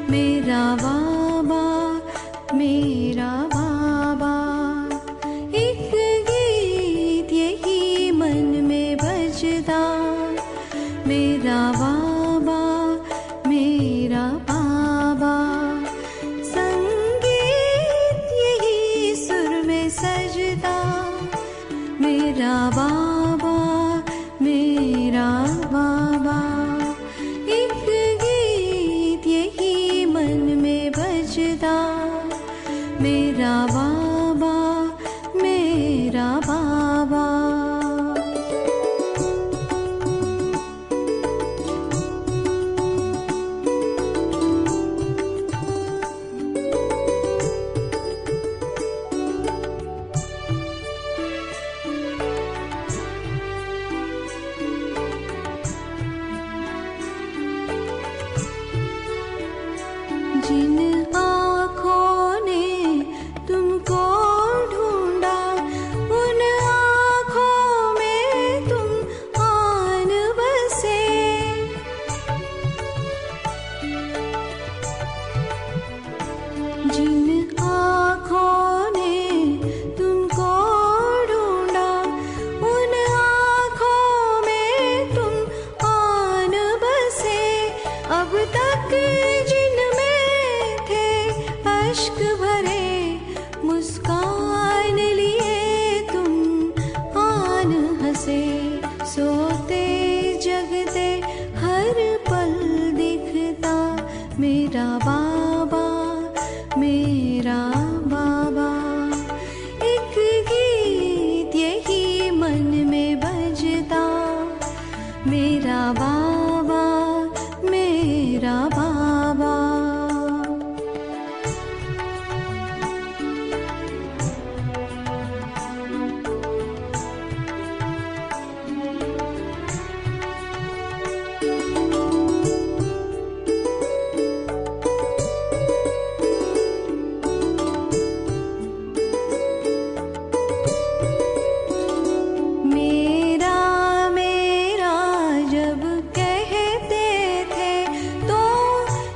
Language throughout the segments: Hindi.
मेरा बाबा मेरा बाबा, एक गीत यही मन में बजदा। मेरा बाबा मेरा बाबा, संगीत यही सुर में सजदा। मेरा बाबा मेरा बाबा, एक गीत यही मन में बजदा। मेरा बाबा मेरा बाबा। जिन आँखों ने तुमको ढूंढा, उन आँखों में तुम आन बसे। जिन आँखों ने तुमको ढूंढा, उन आँखों में तुम आन बसे। अब तक अश्क भरे मुस्कान लिए तुम आन हंसे। सोते जगते हर पल दिखता मेरा बाबा मेरा बाबा। एक गीत यही मन में बजता। मेरा बाबा मेरा बाबा।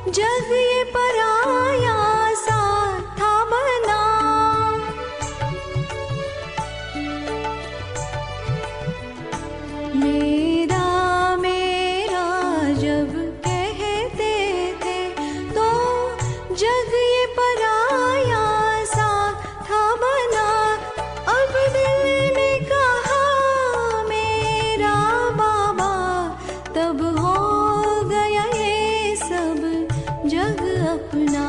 जग ये पराया सा था बना। मेरा मेरा जब कहते थे तो जग ये पराया सा था बना। अब दिल ने कहा मेरा बाबा, तब हो गया ये सब जग अपना।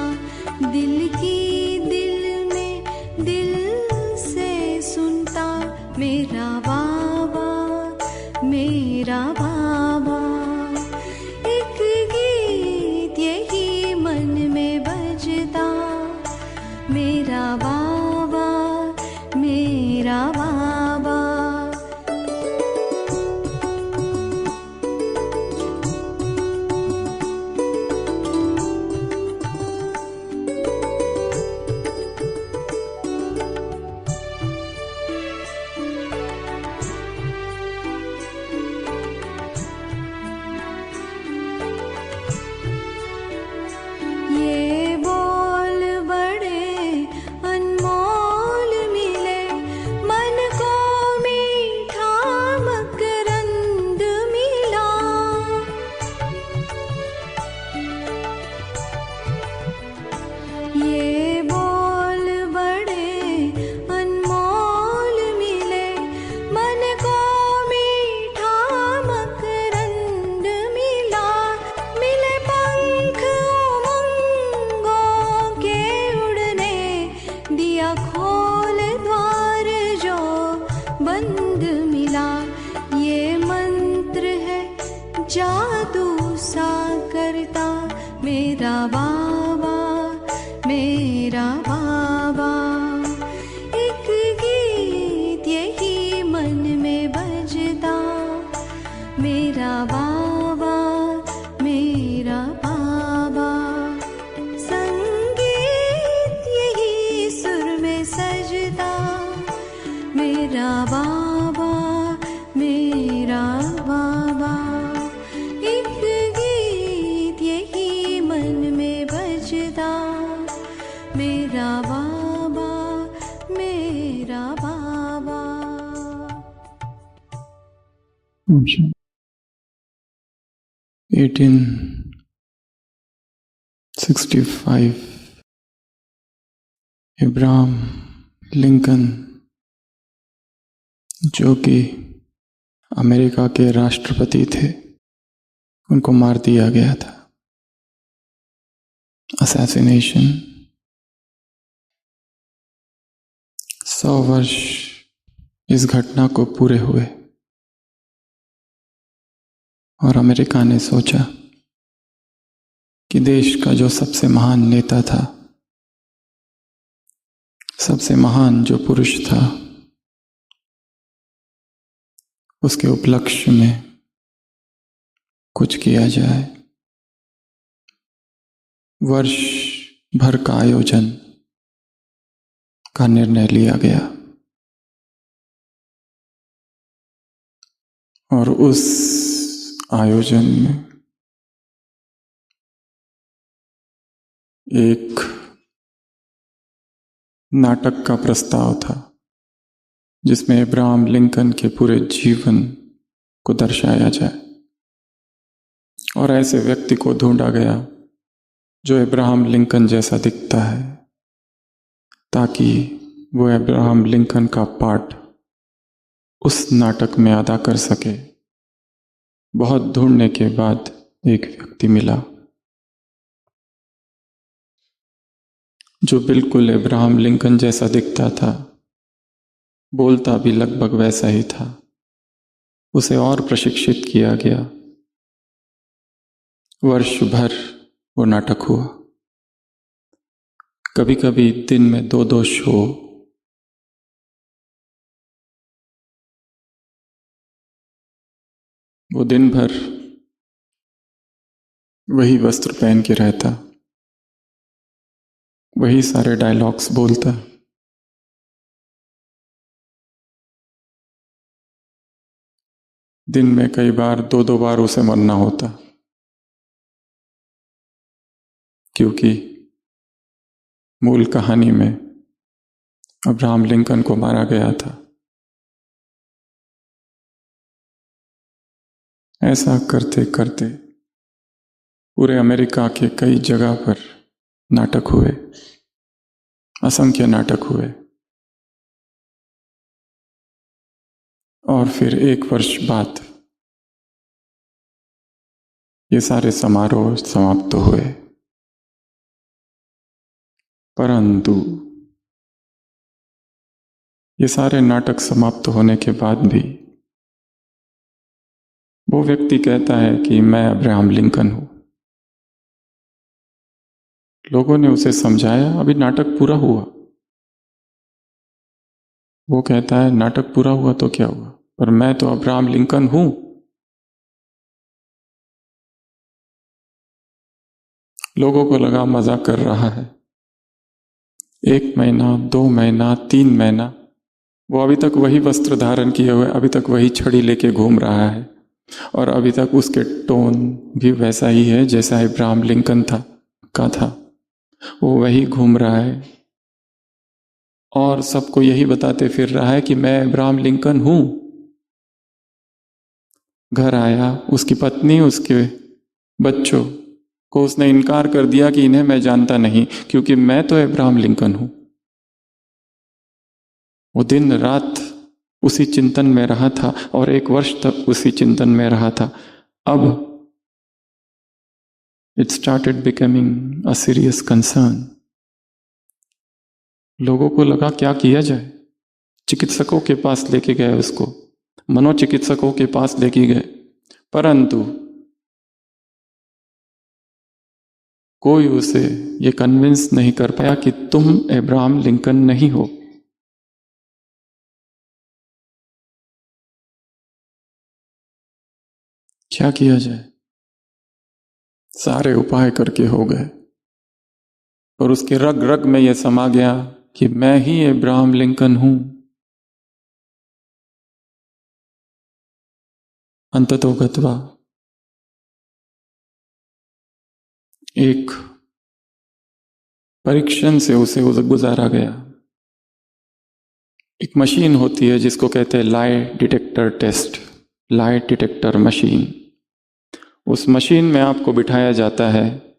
दिल की दिल में दिल से सुनता मेरा बाबा मेरा बाबा। एक गीत यही मन में बजता। मेरा बाबा मेरा बाबा। ये बोल बड़े अनमोल मिले, मन को मीठा मकरंद मिला। ये बोल बड़े अनमोल मिले, मन को मीठा मकरंद मिला। मिले पंख दिया खोल द्वार जो बंद मिला। ये मंत्र है जादू सा करता मेरा बाबा मेरा बाबा। मेरा बाबा, मेरा बाबा। 1865 इब्राहम लिंकन, जो कि अमेरिका के राष्ट्रपति थे, उनको मार दिया गया था। असैसिनेशन। 100 वर्ष इस घटना को पूरे हुए और अमेरिका ने सोचा कि देश का जो सबसे महान नेता था, सबसे महान जो पुरुष था, उसके उपलक्ष्य में कुछ किया जाए। वर्ष भर का आयोजन का निर्णय लिया गया और उस आयोजन में एक नाटक का प्रस्ताव था, जिसमें इब्राहम लिंकन के पूरे जीवन को दर्शाया जाए और ऐसे व्यक्ति को ढूंढा गया जो इब्राहम लिंकन जैसा दिखता है, ताकि वो इब्राहम लिंकन का पार्ट उस नाटक में अदा कर सके। बहुत ढूंढने के बाद एक व्यक्ति मिला जो बिल्कुल इब्राहम लिंकन जैसा दिखता था, बोलता भी लगभग वैसा ही था। उसे और प्रशिक्षित किया गया। वर्ष भर वो नाटक हुआ। कभी कभी दिन में 2-2 शो। वो दिन भर वही वस्त्र पहन के रहता, वही सारे डायलॉग्स बोलता। दिन में कई बार 2-2 बार उसे मरना होता, क्योंकि मूल कहानी में अब्राहम लिंकन को मारा गया था। ऐसा करते करते पूरे अमेरिका के कई जगह पर नाटक हुए, असंख्य नाटक हुए और फिर 1 वर्ष बाद ये सारे समारोह समाप्त हुए। परंतु ये सारे नाटक समाप्त होने के बाद भी वो व्यक्ति कहता है कि मैं अब्राहम लिंकन हूं। लोगों ने उसे समझाया, अभी नाटक पूरा हुआ। वो कहता है नाटक पूरा हुआ तो क्या हुआ, पर मैं तो अब्राहम लिंकन हूं। लोगों को लगा मजाक कर रहा है। 1 महीना, 2 महीना, 3 महीना वो अभी तक वही वस्त्र धारण किए हुए, अभी तक वही छड़ी लेके घूम रहा है और अभी तक उसके टोन भी वैसा ही है जैसा इब्राहम लिंकन था। वो वही घूम रहा है और सबको यही बताते फिर रहा है कि मैं इब्राहम लिंकन हूं। घर आया, उसकी पत्नी, उसके बच्चों को उसने इनकार कर दिया कि इन्हें मैं जानता नहीं, क्योंकि मैं तो इब्राहम लिंकन हूं। वो दिन रात उसी चिंतन में रहा था और 1 वर्ष तक उसी चिंतन में रहा था। अब it started becoming a serious concern. लोगों को लगा क्या किया जाए। चिकित्सकों के पास लेके गए उसको, मनोचिकित्सकों के पास लेके गए, परंतु कोई उसे ये कन्विंस नहीं कर पाया कि तुम इब्राहम लिंकन नहीं हो। क्या किया जाए। सारे उपाय करके हो गए और उसके रग रग में यह समा गया कि मैं ही इब्राहम लिंकन हूं। अंततोगत्वा एक परीक्षण से उसे गुजारा गया। एक मशीन होती है जिसको कहते हैं lie detector test, lie detector machine. उस मशीन में आपको बिठाया जाता है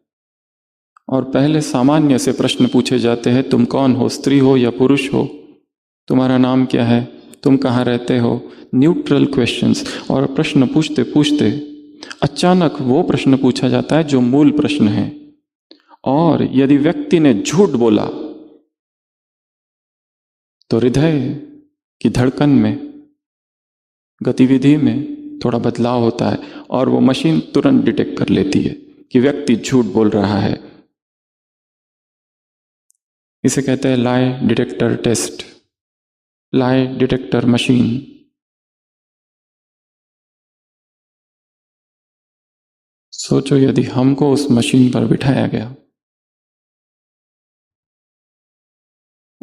और पहले सामान्य से प्रश्न पूछे जाते हैं। तुम कौन हो, स्त्री हो या पुरुष हो, तुम्हारा नाम क्या है, तुम कहाँ रहते हो, न्यूट्रल क्वेश्चंस। और प्रश्न पूछते पूछते अचानक वो प्रश्न पूछा जाता है जो मूल प्रश्न है। और यदि व्यक्ति ने झूठ बोला तो हृदय की धड़कन में, गतिविधि में थोड़ा बदलाव होता है और वो मशीन तुरंत डिटेक्ट कर लेती है कि व्यक्ति झूठ बोल रहा है। इसे कहते हैं lie detector test, lie detector machine. सोचो यदि हमको उस मशीन पर बिठाया गया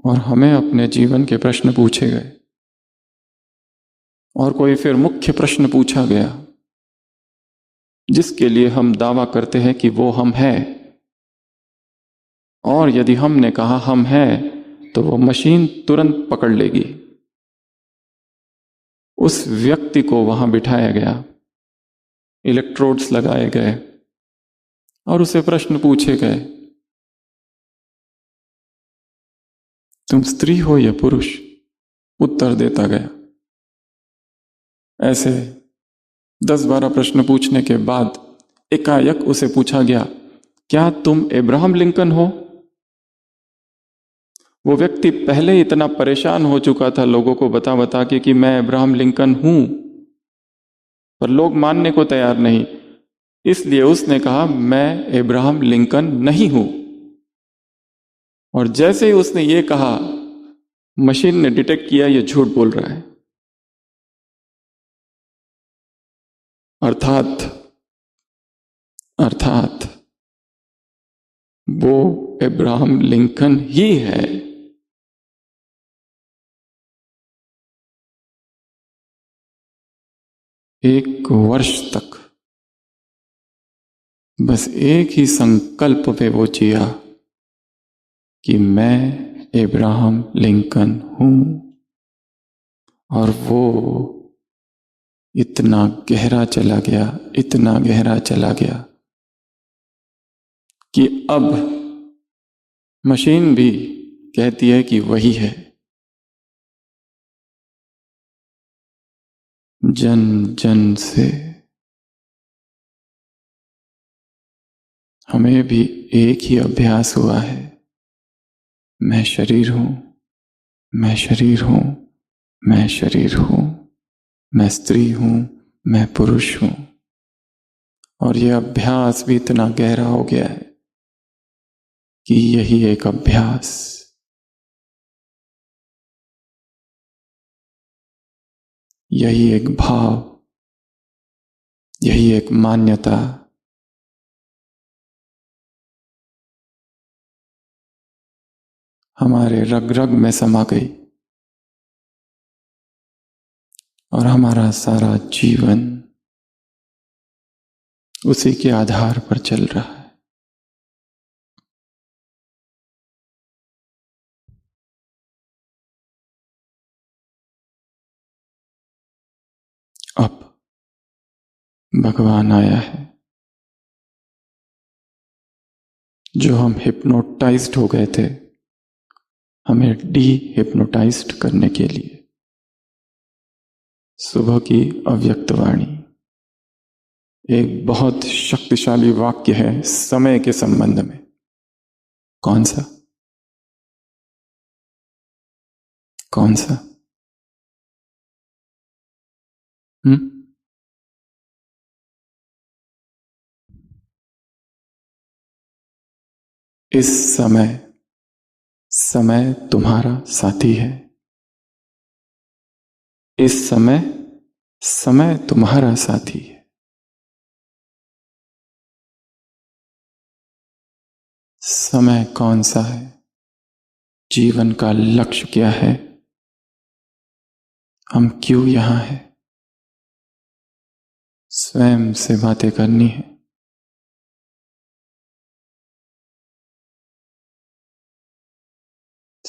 और हमें अपने जीवन के प्रश्न पूछे गए और कोई फिर मुख्य प्रश्न पूछा गया जिसके लिए हम दावा करते हैं कि वो हम हैं, और यदि हमने कहा हम हैं तो वो मशीन तुरंत पकड़ लेगी। उस व्यक्ति को वहां बिठाया गया, इलेक्ट्रोड्स लगाए गए और उसे प्रश्न पूछे गए, तुम स्त्री हो या पुरुष। उत्तर देता गया। ऐसे 10-12 प्रश्न पूछने के बाद एकाएक उसे पूछा गया, क्या तुम अब्राहम लिंकन हो। वो व्यक्ति पहले इतना परेशान हो चुका था लोगों को बता बता के कि मैं अब्राहम लिंकन हूं, पर लोग मानने को तैयार नहीं। इसलिए उसने कहा मैं अब्राहम लिंकन नहीं हूं। और जैसे ही उसने ये कहा, मशीन ने डिटेक्ट किया ये झूठ बोल रहा है। अर्थात वो अब्राहम लिंकन ही है। एक वर्ष तक बस एक ही संकल्प पे वो जिया कि मैं अब्राहम लिंकन हूं। और वो इतना गहरा चला गया, इतना गहरा चला गया कि अब मशीन भी कहती है कि वही है। जन जन से हमें भी एक ही अभ्यास हुआ है, मैं शरीर हूं, मैं शरीर हूं, मैं शरीर हूं, मैं स्त्री हूं, मैं पुरुष हूं। और यह अभ्यास भी इतना गहरा हो गया है कि यही एक अभ्यास, यही एक भाव, यही एक मान्यता हमारे रग रग में समा गई और हमारा सारा जीवन उसी के आधार पर चल रहा है। अब भगवान आया है, जो हम हिप्नोटाइज्ड हो गए थे, हमें डी हिप्नोटाइज्ड करने के लिए। सुबह की अव्यक्त वाणी एक बहुत शक्तिशाली वाक्य है समय के संबंध में। कौन सा? कौन सा? इस समय समय तुम्हारा साथी है। इस समय समय तुम्हारा साथी है। समय कौन सा है? जीवन का लक्ष्य क्या है? हम क्यों यहां हैं? स्वयं से बातें करनी है।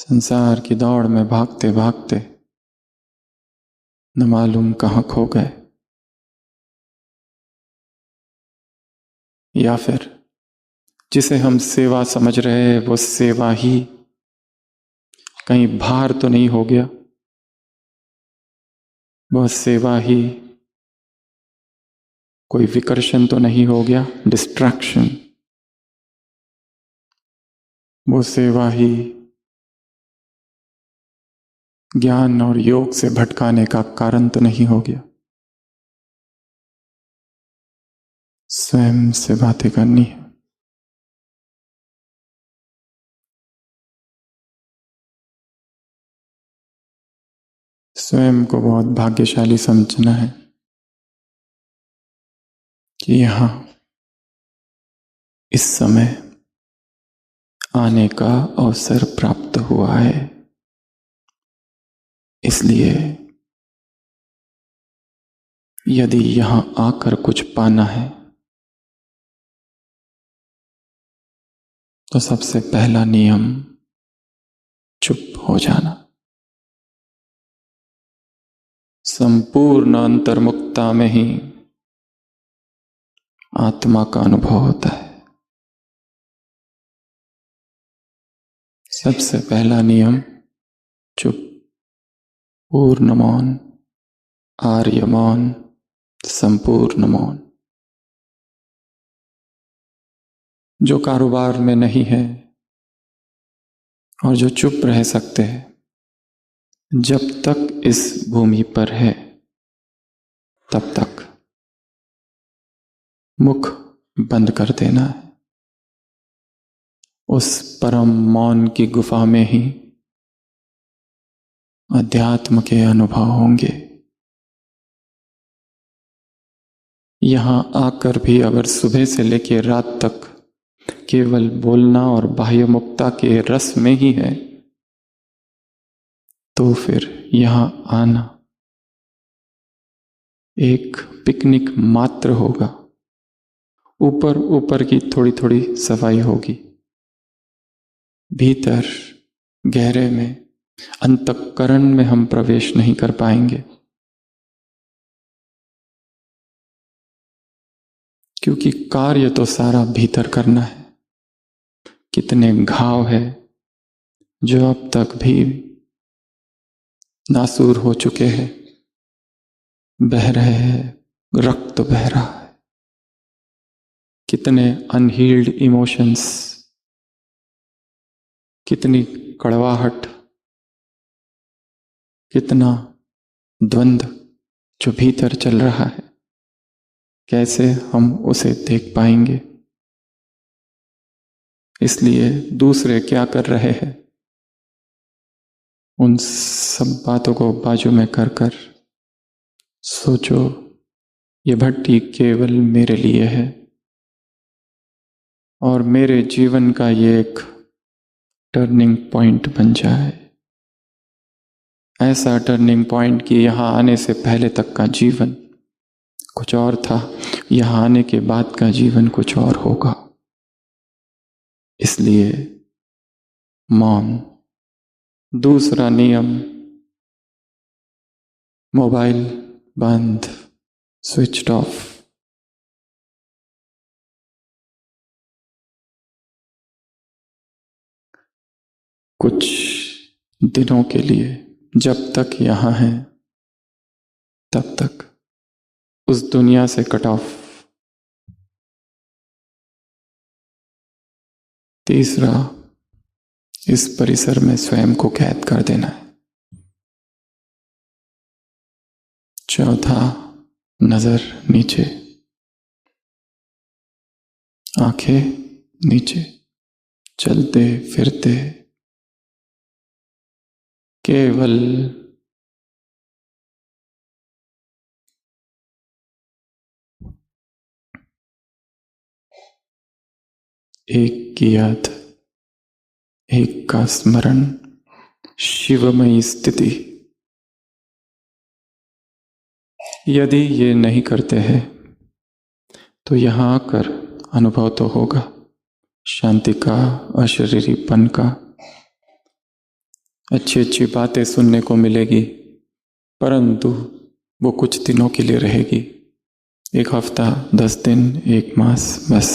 संसार की दौड़ में भागते भागते न मालूम कहाँ खो गए, या फिर जिसे हम सेवा समझ रहे हैं वो सेवा ही कहीं भार तो नहीं हो गया, वह सेवा ही कोई विकर्षण तो नहीं हो गया, डिस्ट्रैक्शन। वो सेवा ही ज्ञान और योग से भटकाने का कारण तो नहीं हो गया। स्वयं से बातें करनी है। स्वयं को बहुत भाग्यशाली समझना है कि यहां इस समय आने का अवसर प्राप्त हुआ है। इसलिए यदि यहां आकर कुछ पाना है तो सबसे पहला नियम चुप हो जाना। संपूर्ण अंतर्मुखता में ही आत्मा का अनुभव होता है। सबसे पहला नियम चुप, पूर्ण मौन, आर्य मौन, संपूर्ण मौन। जो कारोबार में नहीं है और जो चुप रह सकते हैं, जब तक इस भूमि पर है तब तक मुख बंद कर देना है। उस परम मौन की गुफा में ही अध्यात्म के अनुभव होंगे। यहां आकर भी अगर सुबह से लेकर रात तक केवल बोलना और बाह्य मुक्ता के रस में ही है तो फिर यहां आना एक पिकनिक मात्र होगा। ऊपर ऊपर की थोड़ी थोड़ी सफाई होगी, भीतर गहरे में अंतःकरण में हम प्रवेश नहीं कर पाएंगे, क्योंकि कार्य तो सारा भीतर करना है। कितने घाव है जो अब तक भी नासूर हो चुके हैं, बह रहे हैं, रक्त बह रहा है। कितने अनहील्ड इमोशंस, कितनी कड़वाहट, कितना द्वंद्व जो भीतर चल रहा है, कैसे हम उसे देख पाएंगे। इसलिए दूसरे क्या कर रहे हैं उन सब बातों को बाजू में कर कर सोचो, ये भट्टी केवल मेरे लिए है और मेरे जीवन का ये एक टर्निंग पॉइंट बन जाए। ऐसा टर्निंग पॉइंट कि यहां आने से पहले तक का जीवन कुछ और था, यहां आने के बाद का जीवन कुछ और होगा। इसलिए मौन। दूसरा नियम, मोबाइल बंद, स्विच्ड ऑफ। कुछ दिनों के लिए जब तक यहां हैं तब तक उस दुनिया से कट ऑफ। तीसरा, इस परिसर में स्वयं को कैद कर देना है। चौथा, नजर नीचे, आंखें नीचे, चलते फिरते केवल एक की याद, एक का स्मरण, शिवमयी स्थिति। यदि ये नहीं करते हैं तो यहां आकर अनुभव तो होगा शांति का, अशरीरीपन का, अच्छी अच्छी बातें सुनने को मिलेगी, परंतु वो कुछ दिनों के लिए रहेगी। 1 हफ्ता, 10 दिन, 1 मास, बस।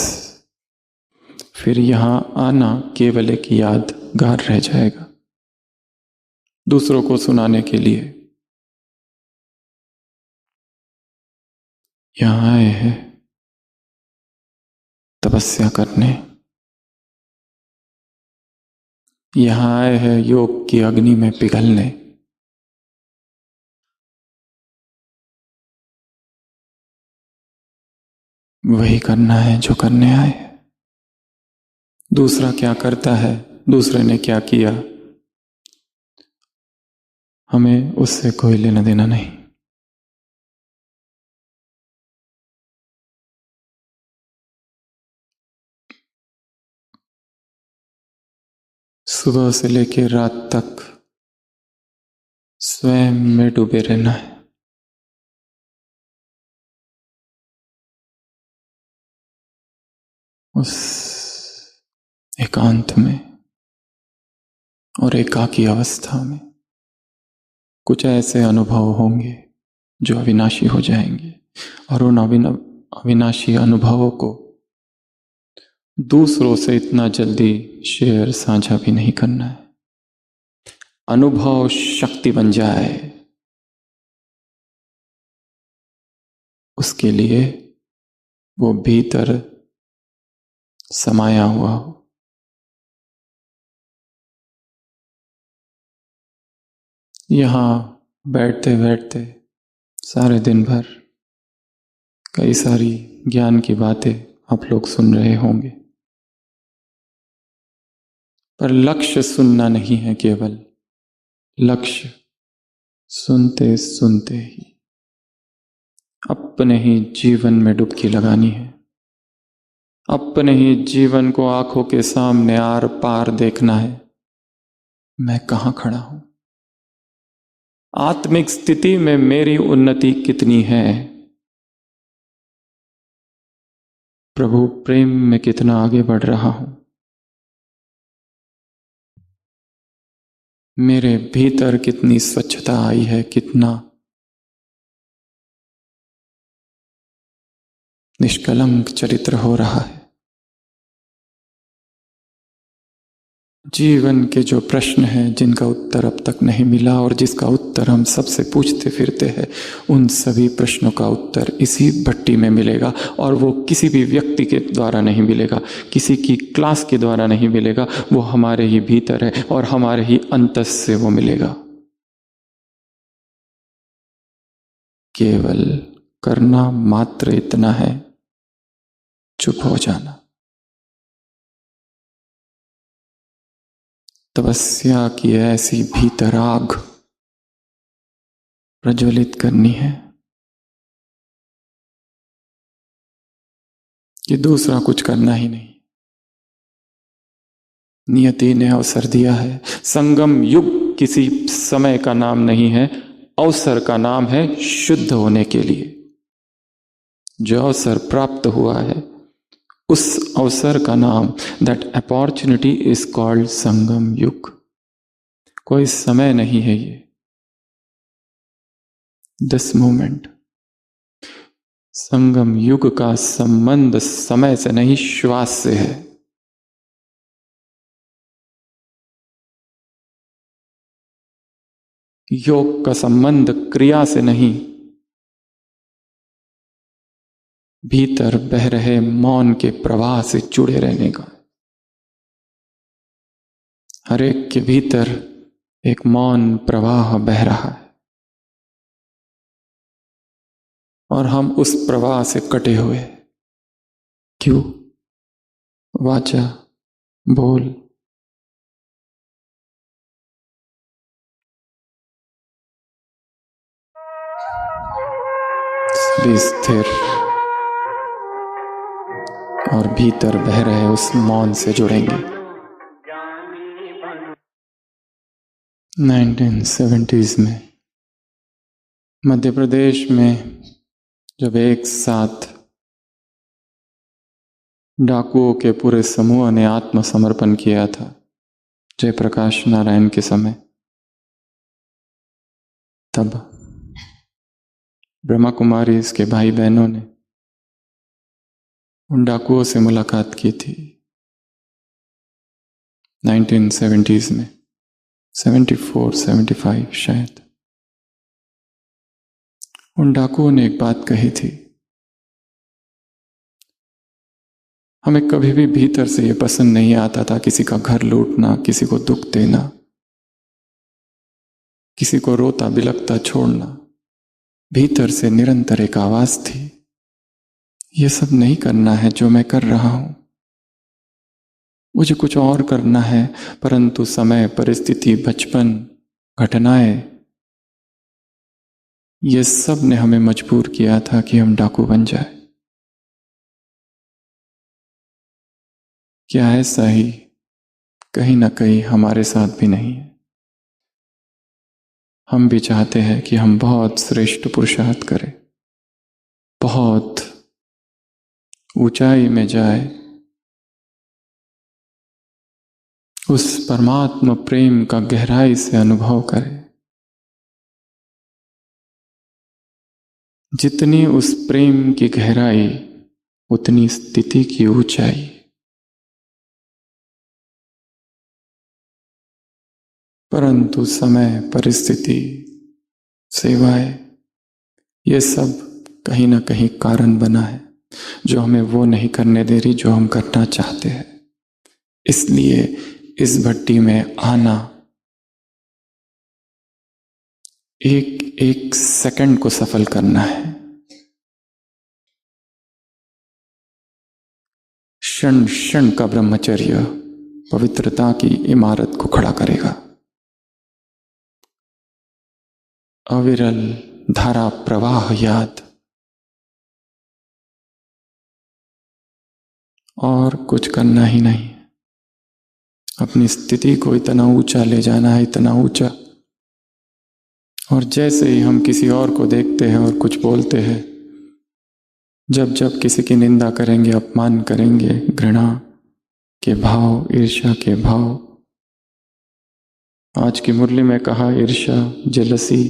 फिर यहाँ आना केवल एक यादगार रह जाएगा दूसरों को सुनाने के लिए। यहाँ आए हैं तपस्या करने, यहाँ आए हैं योग की अग्नि में पिघलने। वही करना है जो करने आए। दूसरा क्या करता है, दूसरे ने क्या किया, हमें उससे कोई लेना देना नहीं। सुबह से लेकर रात तक स्वयं में डूबे रहना है। उस एकांत में और एकाकी अवस्था में कुछ ऐसे अनुभव होंगे जो अविनाशी हो जाएंगे, और उन अविनाशी अनुभवों को दूसरों से इतना जल्दी शेयर साझा भी नहीं करना है। अनुभव शक्ति बन जाए, उसके लिए वो भीतर समाया हुआ हो। यहाँ बैठते बैठते सारे दिन भर कई सारी ज्ञान की बातें आप लोग सुन रहे होंगे, पर लक्ष्य सुनना नहीं है, केवल लक्ष्य सुनते सुनते ही अपने ही जीवन में डुबकी लगानी है। अपने ही जीवन को आंखों के सामने आर पार देखना है। मैं कहाँ खड़ा हूं, आत्मिक स्थिति में मेरी उन्नति कितनी है, प्रभु प्रेम में कितना आगे बढ़ रहा हूं, मेरे भीतर कितनी स्वच्छता आई है, कितना निष्कलंक चरित्र हो रहा है। जीवन के जो प्रश्न हैं जिनका उत्तर अब तक नहीं मिला और जिसका उत्तर हम सबसे पूछते फिरते हैं, उन सभी प्रश्नों का उत्तर इसी भट्टी में मिलेगा। और वो किसी भी व्यक्ति के द्वारा नहीं मिलेगा, किसी की क्लास के द्वारा नहीं मिलेगा, वो हमारे ही भीतर है और हमारे ही अंतस से वो मिलेगा। केवल करना मात्र इतना है, चुप हो जाना। तपस्या की ऐसी भीतर आग प्रज्वलित करनी है कि दूसरा कुछ करना ही नहीं। नियति ने अवसर दिया है। संगम युग किसी समय का नाम नहीं है, अवसर का नाम है शुद्ध होने के लिए। जो अवसर प्राप्त हुआ है उस अवसर का नाम, दैट अपॉर्चुनिटी इज कॉल्ड संगम युग। कोई समय नहीं है ये, दिस मोमेंट। संगम युग का संबंध समय से नहीं, श्वास से है। योग का संबंध क्रिया से नहीं, भीतर बह रहे मौन के प्रवाह से जुड़े रहने का। हर एक के भीतर एक मौन प्रवाह बह रहा है और हम उस प्रवाह से कटे हुए। क्यों? वाचा, बोल, सभी स्थिर और भीतर बह रहे उस मौन से जुड़ेंगे। 1970s में मध्य प्रदेश में जब एक साथ डाकुओं के पूरे समूह ने आत्मसमर्पण किया था जयप्रकाश नारायण के समय, तब ब्रह्मा कुमारी इसके भाई बहनों ने उन डाकुओं से मुलाकात की थी 1970s में, 74, 75 शायद। उन डाकुओं ने एक बात कही थी, हमें कभी भी भीतर से ये पसंद नहीं आता था किसी का घर लूटना, किसी को दुख देना, किसी को रोता बिलखता छोड़ना। भीतर से निरंतर एक आवाज थी, ये सब नहीं करना है जो मैं कर रहा हूं, मुझे कुछ और करना है। परंतु समय, परिस्थिति, बचपन, घटनाएं, ये सब ने हमें मजबूर किया था कि हम डाकू बन जाए। क्या ऐसा ही कहीं ना कहीं हमारे साथ भी नहीं है? हम भी चाहते हैं कि हम बहुत श्रेष्ठ पुरुषार्थ करें, बहुत ऊंचाई में जाए, उस परमात्मा प्रेम का गहराई से अनुभव करें। जितनी उस प्रेम की गहराई उतनी स्थिति की ऊंचाई। परंतु समय, परिस्थिति, सेवाएं, ये सब कहीं ना कहीं कारण बना है जो हमें वो नहीं करने दे रही जो हम करना चाहते हैं। इसलिए इस भट्टी में आना, एक एक सेकंड को सफल करना है, क्षण क्षण का ब्रह्मचर्य पवित्रता की इमारत को खड़ा करेगा। अविरल धारा प्रवाह याद, और कुछ करना ही नहीं। अपनी स्थिति को इतना ऊंचा ले जाना है, इतना ऊंचा। और जैसे ही हम किसी और को देखते हैं और कुछ बोलते हैं, जब जब किसी की निंदा करेंगे, अपमान करेंगे, घृणा के भाव, ईर्ष्या के भाव, आज की मुरली में कहा ईर्ष्या, जेलसी,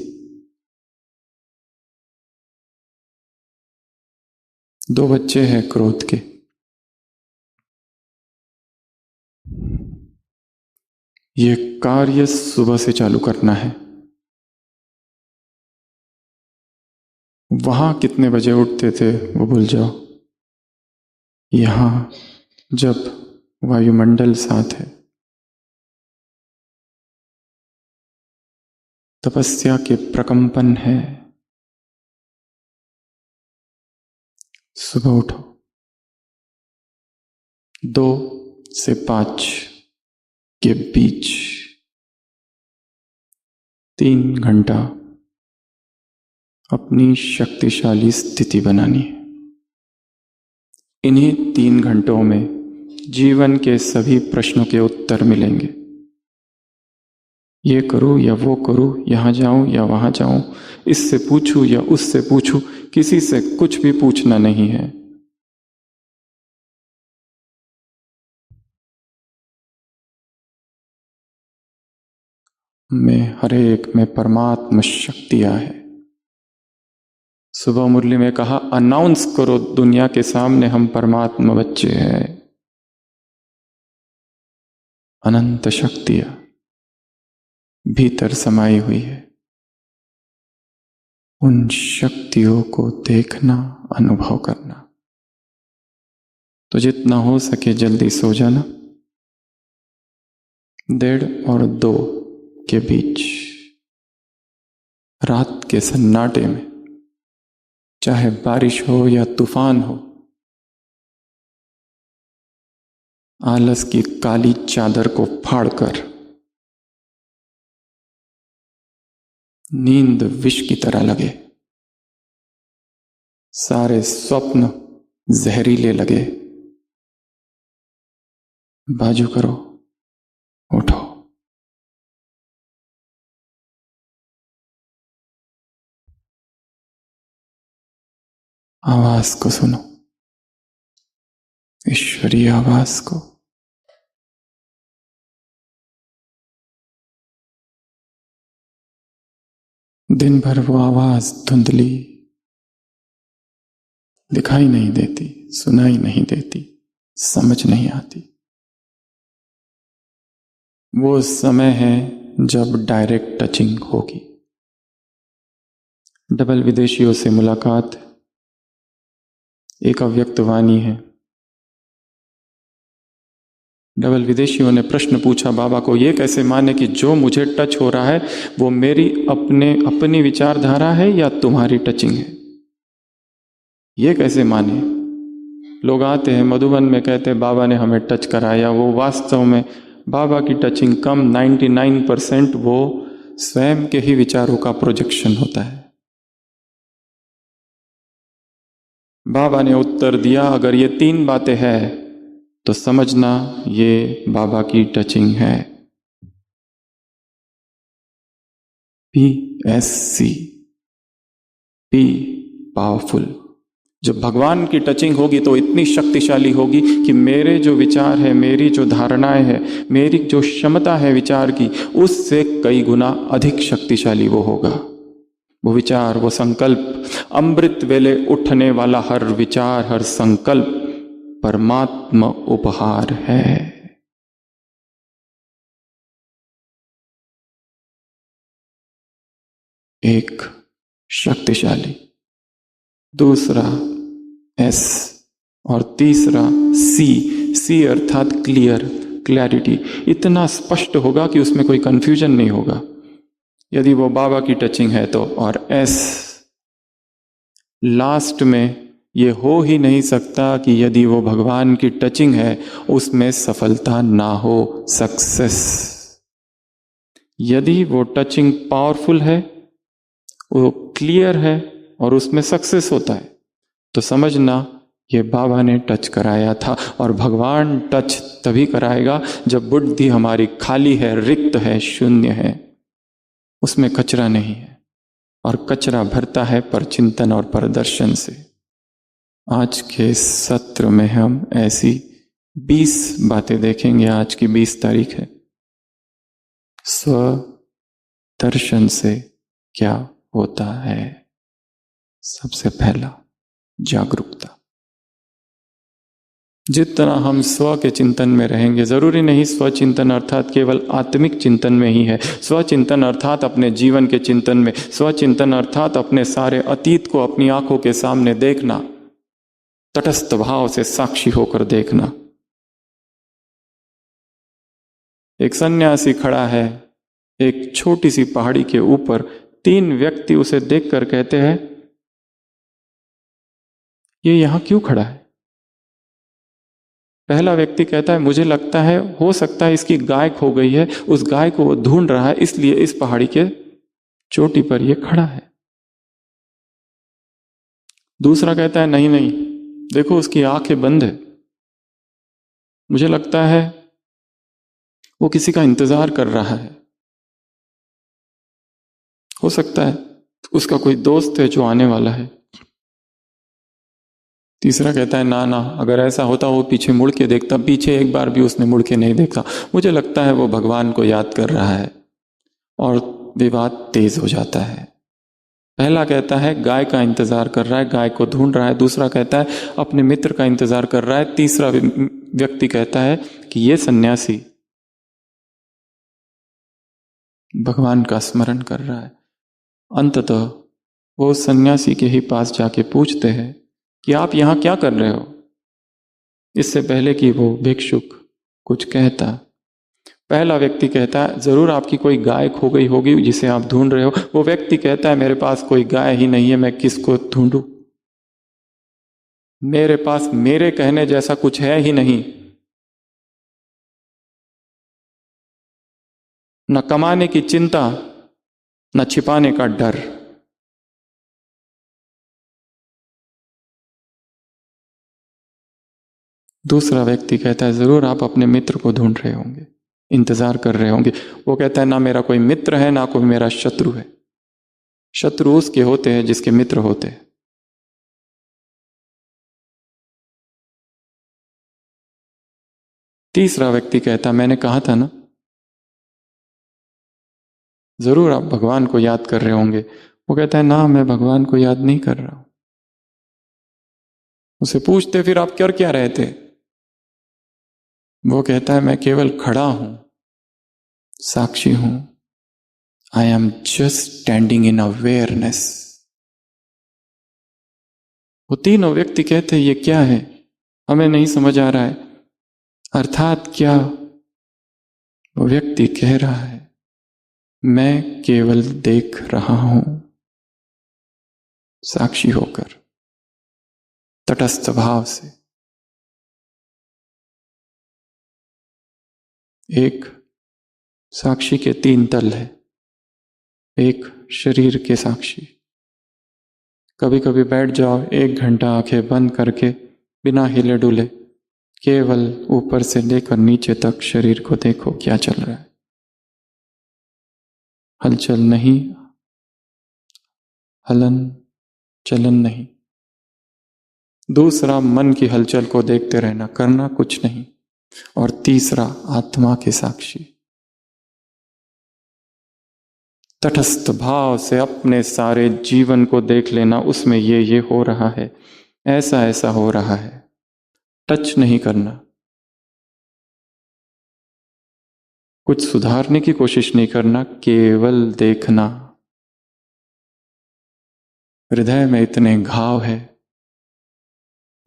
दो बच्चे हैं क्रोध के, ये कार्य सुबह से चालू करना है। वहां कितने बजे उठते थे वो भूल जाओ, यहां जब वायुमंडल साथ है, तपस्या के प्रकंपन है, सुबह उठो। 2 से 5 के बीच 3 घंटा अपनी शक्तिशाली स्थिति बनानी है। इन्हीं 3 घंटों में जीवन के सभी प्रश्नों के उत्तर मिलेंगे। ये करूं या वो करूं, यहां जाऊं या वहां जाऊं, इससे पूछूं या उससे पूछूं, किसी से कुछ भी पूछना नहीं है। में हर एक में परमात्मा शक्तियां है। सुबह मुरली में कहा, अनाउंस करो दुनिया के सामने, हम परमात्मा बच्चे हैं। अनंत शक्तियां भीतर समाई हुई है। उन शक्तियों को देखना, अनुभव करना। तो जितना हो सके जल्दी सो जाना। 1:30 और 2 के बीच रात के सन्नाटे में, चाहे बारिश हो या तूफान हो, आलस की काली चादर को फाड़कर नींद विष की तरह लगे, सारे स्वप्न जहरीले लगे, बाजू करो, उठो। आवाज को सुनो, ईश्वरीय आवाज को। दिन भर वो आवाज धुंधली, दिखाई नहीं देती, सुनाई नहीं देती, समझ नहीं आती। वो समय है जब डायरेक्ट टचिंग होगी। डबल विदेशियों से मुलाकात, एक अव्यक्त वाणी है। डबल विदेशियों ने प्रश्न पूछा बाबा को, ये कैसे माने कि जो मुझे टच हो रहा है वो मेरी अपनी विचारधारा है या तुम्हारी टचिंग है? ये कैसे माने? लोग आते हैं मधुबन में, कहते हैं बाबा ने हमें टच कराया। वो वास्तव में बाबा की टचिंग कम, 99% वो स्वयं के ही विचारों का प्रोजेक्शन होता है। बाबा ने उत्तर दिया, अगर ये 3 बातें हैं तो समझना ये बाबा की टचिंग है। PSC, P powerful. जब भगवान की टचिंग होगी तो इतनी शक्तिशाली होगी कि मेरे जो विचार है, मेरी जो धारणाएं है, मेरी जो क्षमता है विचार की, उससे कई गुना अधिक शक्तिशाली वो होगा। वो विचार, वो संकल्प, अमृत वेले उठने वाला हर विचार, हर संकल्प परमात्मा उपहार है। एक शक्तिशाली, दूसरा S और तीसरा C अर्थात क्लियर, क्लैरिटी। इतना स्पष्ट होगा कि उसमें कोई कंफ्यूजन नहीं होगा यदि वो बाबा की टचिंग है तो। और S लास्ट में ये हो ही नहीं सकता कि यदि वो भगवान की टचिंग है उसमें सफलता ना हो, सक्सेस। यदि वो टचिंग पावरफुल है, वो क्लियर है और उसमें सक्सेस होता है, तो समझना ये बाबा ने टच कराया था। और भगवान टच तभी कराएगा जब बुद्धि हमारी खाली है, रिक्त है, शून्य है, उसमें कचरा नहीं है। और कचरा भरता है परचिंतन और परदर्शन से। आज के सत्र में हम ऐसी 20 बातें देखेंगे। आज की 20 तारीख है। स्व दर्शन से क्या होता है? सबसे पहला, जागरूकता। जितना हम स्व के चिंतन में रहेंगे, जरूरी नहीं स्व चिंतन अर्थात केवल आत्मिक चिंतन में ही है। स्व चिंतन अर्थात अपने जीवन के चिंतन में, स्व चिंतन अर्थात अपने सारे अतीत को अपनी आंखों के सामने देखना, तटस्थ भाव से साक्षी होकर देखना। एक सन्यासी खड़ा है एक छोटी सी पहाड़ी के ऊपर। 3 व्यक्ति उसे देखकर कहते हैं, ये यहां क्यों खड़ा है? पहला व्यक्ति कहता है, मुझे लगता है हो सकता है इसकी गाय खो गई है, उस गाय को वो ढूंढ रहा है, इसलिए इस पहाड़ी के चोटी पर ये खड़ा है। दूसरा कहता है, नहीं नहीं, देखो उसकी आंखें बंद है, मुझे लगता है वो किसी का इंतजार कर रहा है, हो सकता है उसका कोई दोस्त है जो आने वाला है। तीसरा कहता है, ना ना, अगर ऐसा होता वो पीछे मुड़ के देखता, पीछे एक बार भी उसने मुड़ के नहीं देखा, मुझे लगता है वो भगवान को याद कर रहा है। और विवाद तेज हो जाता है। पहला कहता है गाय का इंतजार कर रहा है, गाय को ढूंढ रहा है। दूसरा कहता है अपने मित्र का इंतजार कर रहा है। तीसरा व्यक्ति कहता है कि ये सन्यासी भगवान का स्मरण कर रहा है। अंततः वो सन्यासी के ही पास जाके पूछते हैं कि आप यहां क्या कर रहे हो? इससे पहले कि वो भिक्षुक कुछ कहता, पहला व्यक्ति कहता है, जरूर आपकी कोई गाय खो गई होगी जिसे आप ढूंढ रहे हो। वो व्यक्ति कहता है, मेरे पास कोई गाय ही नहीं है, मैं किसको ढूंढूं? मेरे पास मेरे कहने जैसा कुछ है ही नहीं, न कमाने की चिंता, न छिपाने का डर। दूसरा व्यक्ति कहता है, जरूर आप अपने मित्र को ढूंढ रहे होंगे, इंतजार कर रहे होंगे। वो कहता है, ना मेरा कोई मित्र है, ना कोई मेरा शत्रु है। शत्रु उसके होते हैं जिसके मित्र होते हैं। तीसरा व्यक्ति कहता, मैंने कहा था ना, जरूर आप भगवान को याद कर रहे होंगे। वो कहता है ना, मैं भगवान को याद नहीं कर रहा हूं। उसे पूछते फिर आप कर क्या रहे थे? वो कहता है मैं केवल खड़ा हूं, साक्षी हूं। I am just standing in awareness. वो तीनों व्यक्ति कहते हैं ये क्या है, हमें नहीं समझ आ रहा है, अर्थात क्या? वो व्यक्ति कह रहा है मैं केवल देख रहा हूं, साक्षी होकर, तटस्थ भाव से। एक साक्षी के तीन तल है। एक शरीर के साक्षी, कभी कभी बैठ जाओ 1 घंटा आंखें बंद करके, बिना हिले डुले, केवल ऊपर से लेकर नीचे तक शरीर को देखो क्या चल रहा है। हलचल नहीं, हलन चलन नहीं। दूसरा मन की हलचल को देखते रहना, करना कुछ नहीं। और तीसरा आत्मा के साक्षी, तटस्थ भाव से अपने सारे जीवन को देख लेना, उसमें ये हो रहा है, ऐसा ऐसा हो रहा है। टच नहीं करना, कुछ सुधारने की कोशिश नहीं करना, केवल देखना। हृदय में इतने घाव है,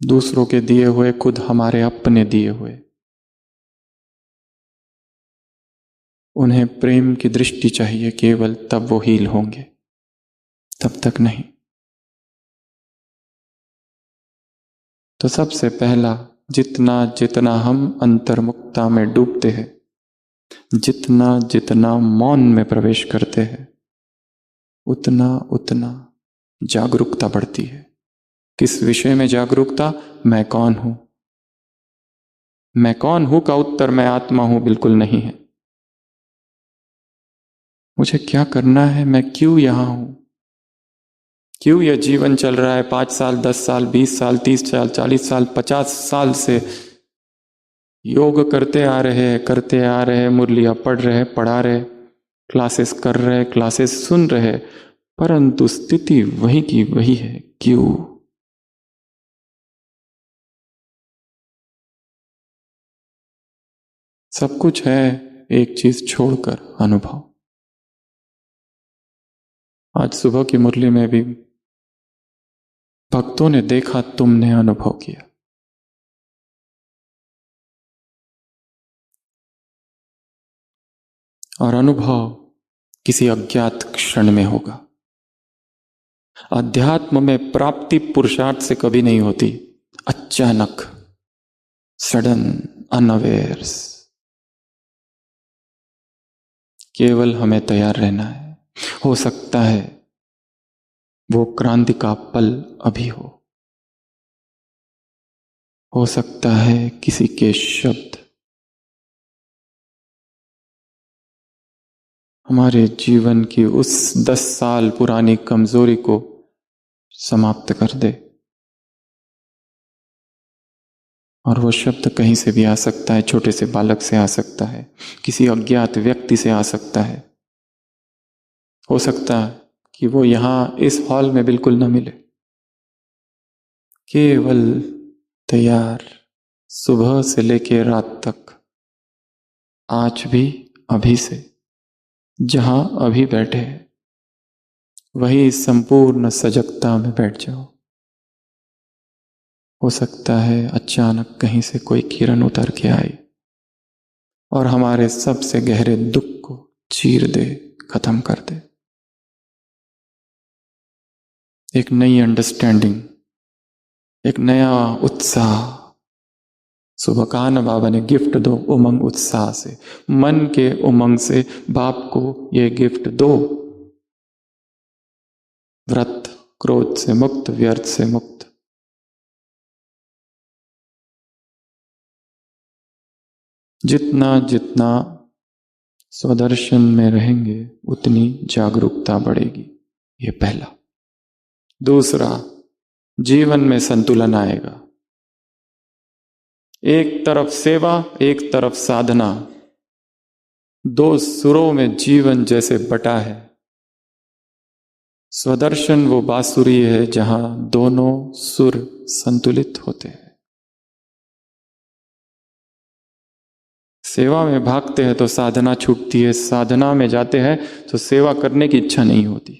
दूसरों के दिए हुए, खुद हमारे अपने दिए हुए। उन्हें प्रेम की दृष्टि चाहिए केवल, तब वो हील होंगे, तब तक नहीं। तो सबसे पहला, जितना जितना हम अंतर्मुखता में डूबते हैं, जितना जितना मौन में प्रवेश करते हैं, उतना उतना जागरूकता बढ़ती है। किस विषय में जागरूकता? मैं कौन हूं। मैं कौन हूं का उत्तर मैं आत्मा हूं बिल्कुल नहीं है। मुझे क्या करना है, मैं क्यों यहां हूं, क्यों यह जीवन चल रहा है 5 साल, 10 साल, 20 साल, 30 साल, 40 साल, 50 साल से योग करते आ रहे, मुरलियां पढ़ रहे, पढ़ा रहे, क्लासेस कर रहे, क्लासेस सुन रहे, परंतु स्थिति वही की वही है। क्यों? सब कुछ है, एक चीज छोड़कर, अनुभव। आज सुबह की मुरली में भी भक्तों ने देखा, तुमने अनुभव किया। और अनुभव किसी अज्ञात क्षण में होगा। अध्यात्म में प्राप्ति पुरुषार्थ से कभी नहीं होती, अचानक, सडन, अनअवेयर्स। केवल हमें तैयार रहना है। हो सकता है वो क्रांति का पल अभी हो सकता है किसी के शब्द हमारे जीवन की उस 10 साल पुरानी कमजोरी को समाप्त कर दे। और वो शब्द कहीं से भी आ सकता है, छोटे से बालक से आ सकता है, किसी अज्ञात व्यक्ति से आ सकता है। हो सकता है कि वो यहां इस हॉल में बिल्कुल न मिले। केवल तैयार, सुबह से लेकर रात तक, आज भी, अभी से, जहां अभी बैठे हैं, वही संपूर्ण सजगता में बैठ जाओ। हो सकता है अचानक कहीं से कोई किरण उतर के आए और हमारे सबसे गहरे दुख को चीर दे, खत्म कर दे। एक नई अंडरस्टैंडिंग, एक नया उत्साह। सुबह कान्हा बाबा ने गिफ्ट दो उमंग उत्साह से, मन के उमंग से बाप को ये गिफ्ट दो। व्रत, क्रोध से मुक्त, व्यर्थ से मुक्त। जितना जितना स्वदर्शन में रहेंगे, उतनी जागरूकता बढ़ेगी। ये पहला। दूसरा, जीवन में संतुलन आएगा। एक तरफ सेवा, एक तरफ साधना, दो सुरों में जीवन जैसे बटा है। स्वदर्शन वो बांसुरी है जहां दोनों सुर संतुलित होते हैं। सेवा में भागते हैं तो साधना छूटती है, साधना में जाते हैं तो सेवा करने की इच्छा नहीं होती।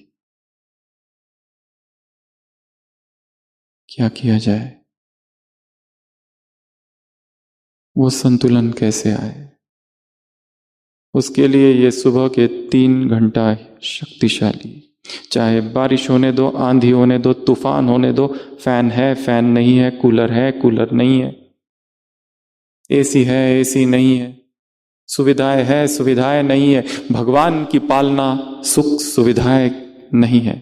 क्या किया जाए? वो संतुलन कैसे आए? उसके लिए ये सुबह के 3 घंटा शक्तिशाली, चाहे बारिश होने दो, आंधी होने दो, तूफान होने दो, फैन है, फैन नहीं है, कूलर नहीं है, एसी है, एसी नहीं है, सुविधाएं है, सुविधाएं नहीं है, भगवान की पालना सुख सुविधाएं नहीं है,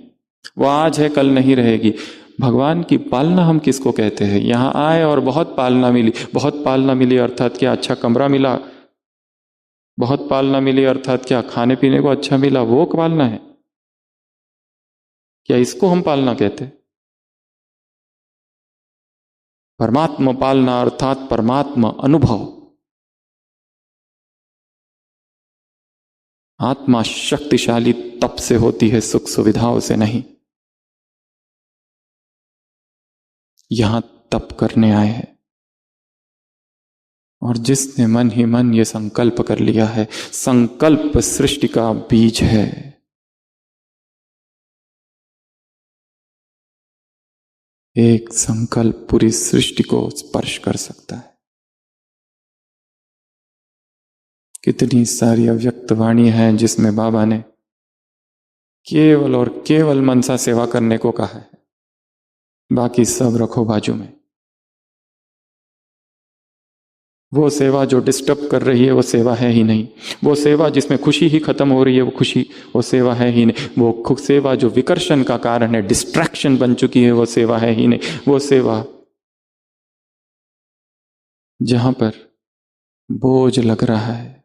वो आज है कल नहीं रहेगी। भगवान की पालना हम किसको कहते हैं? यहां आए और बहुत पालना मिली, बहुत पालना मिली अर्थात क्या? अच्छा कमरा मिला, बहुत पालना मिली अर्थात क्या? खाने पीने को अच्छा मिला, वो पालना है क्या? इसको हम पालना कहते हैं? परमात्मा पालना अर्थात परमात्मा अनुभव। आत्मा शक्तिशाली तप से होती है, सुख सुविधाओं से नहीं। यहां तप करने आए हैं और जिसने मन ही मन ये संकल्प कर लिया है, संकल्प सृष्टि का बीज है। एक संकल्प पूरी सृष्टि को स्पर्श कर सकता है। कितनी सारी अव्यक्त वाणी है जिसमें बाबा ने केवल और केवल मनसा सेवा करने को कहा है, बाकी सब रखो बाजू में। वो सेवा जो डिस्टर्ब कर रही है वो सेवा है ही नहीं। वो सेवा जिसमें खुशी ही खत्म हो रही है वो सेवा है ही नहीं। वो खुद सेवा जो विकर्षण का कारण है, डिस्ट्रैक्शन बन चुकी है, वो सेवा है ही नहीं। वो सेवा जहां पर बोझ लग रहा है,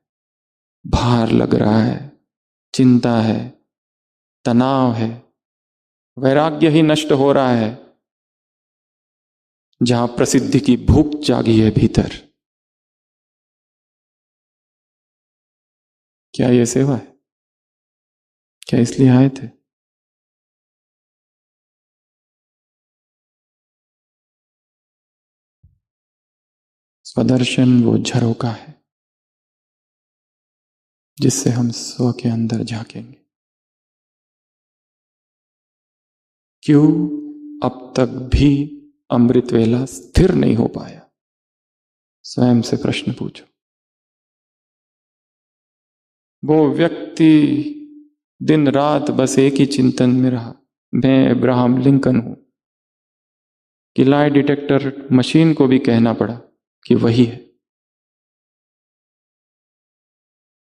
भार लग रहा है, चिंता है, तनाव है, वैराग्य ही नष्ट हो रहा है, जहां प्रसिद्धि की भूख जागी है भीतर, क्या यह सेवा है? क्या इसलिए आए थे? स्वदर्शन वो झरोका है जिससे हम स्व के अंदर झांकेंगे। क्यों अब तक भी अमृत वेला स्थिर नहीं हो पाया? स्वयं से प्रश्न पूछो। वो व्यक्ति दिन रात बस एक ही चिंतन में रहा, मैं अब्राहम लिंकन हूं, कि लाई डिटेक्टर मशीन को भी कहना पड़ा कि वही है।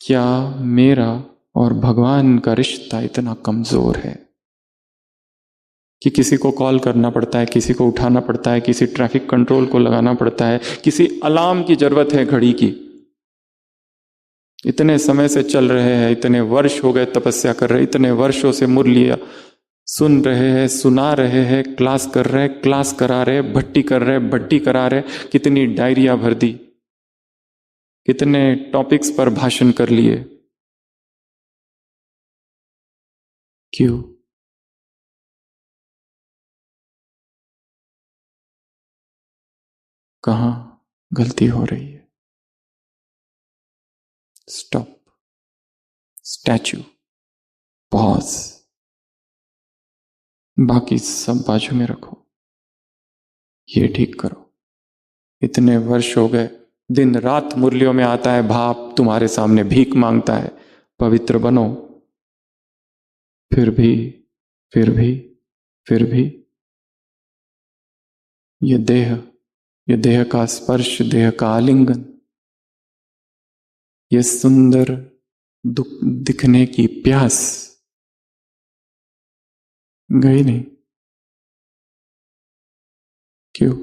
क्या मेरा और भगवान का रिश्ता इतना कमजोर है कि किसी को कॉल करना पड़ता है, किसी को उठाना पड़ता है, किसी ट्रैफिक कंट्रोल को लगाना पड़ता है, किसी अलार्म की जरूरत है, घड़ी की? इतने समय से चल रहे हैं, इतने वर्ष हो गए तपस्या कर रहे, इतने वर्षों से मुरलिया सुन रहे हैं, सुना रहे हैं, क्लास कर रहे, क्लास करा रहे, भट्टी कर रहे, भट्टी करा रहे, कितनी डायरिया भर दी, कितने टॉपिक्स पर भाषण कर लिए। क्यों? कहां गलती हो रही है? स्टॉप, स्टैच्यू, पॉज, बाकी सब बाजू में रखो, ये ठीक करो। इतने वर्ष हो गए, दिन रात मुरलियों में आता है भाप, तुम्हारे सामने भीख मांगता है, पवित्र बनो, फिर भी फिर भी फिर भी ये देह का स्पर्श, देह का आलिंगन, ये सुंदर दुख दिखने की प्यास गई नहीं। क्यों?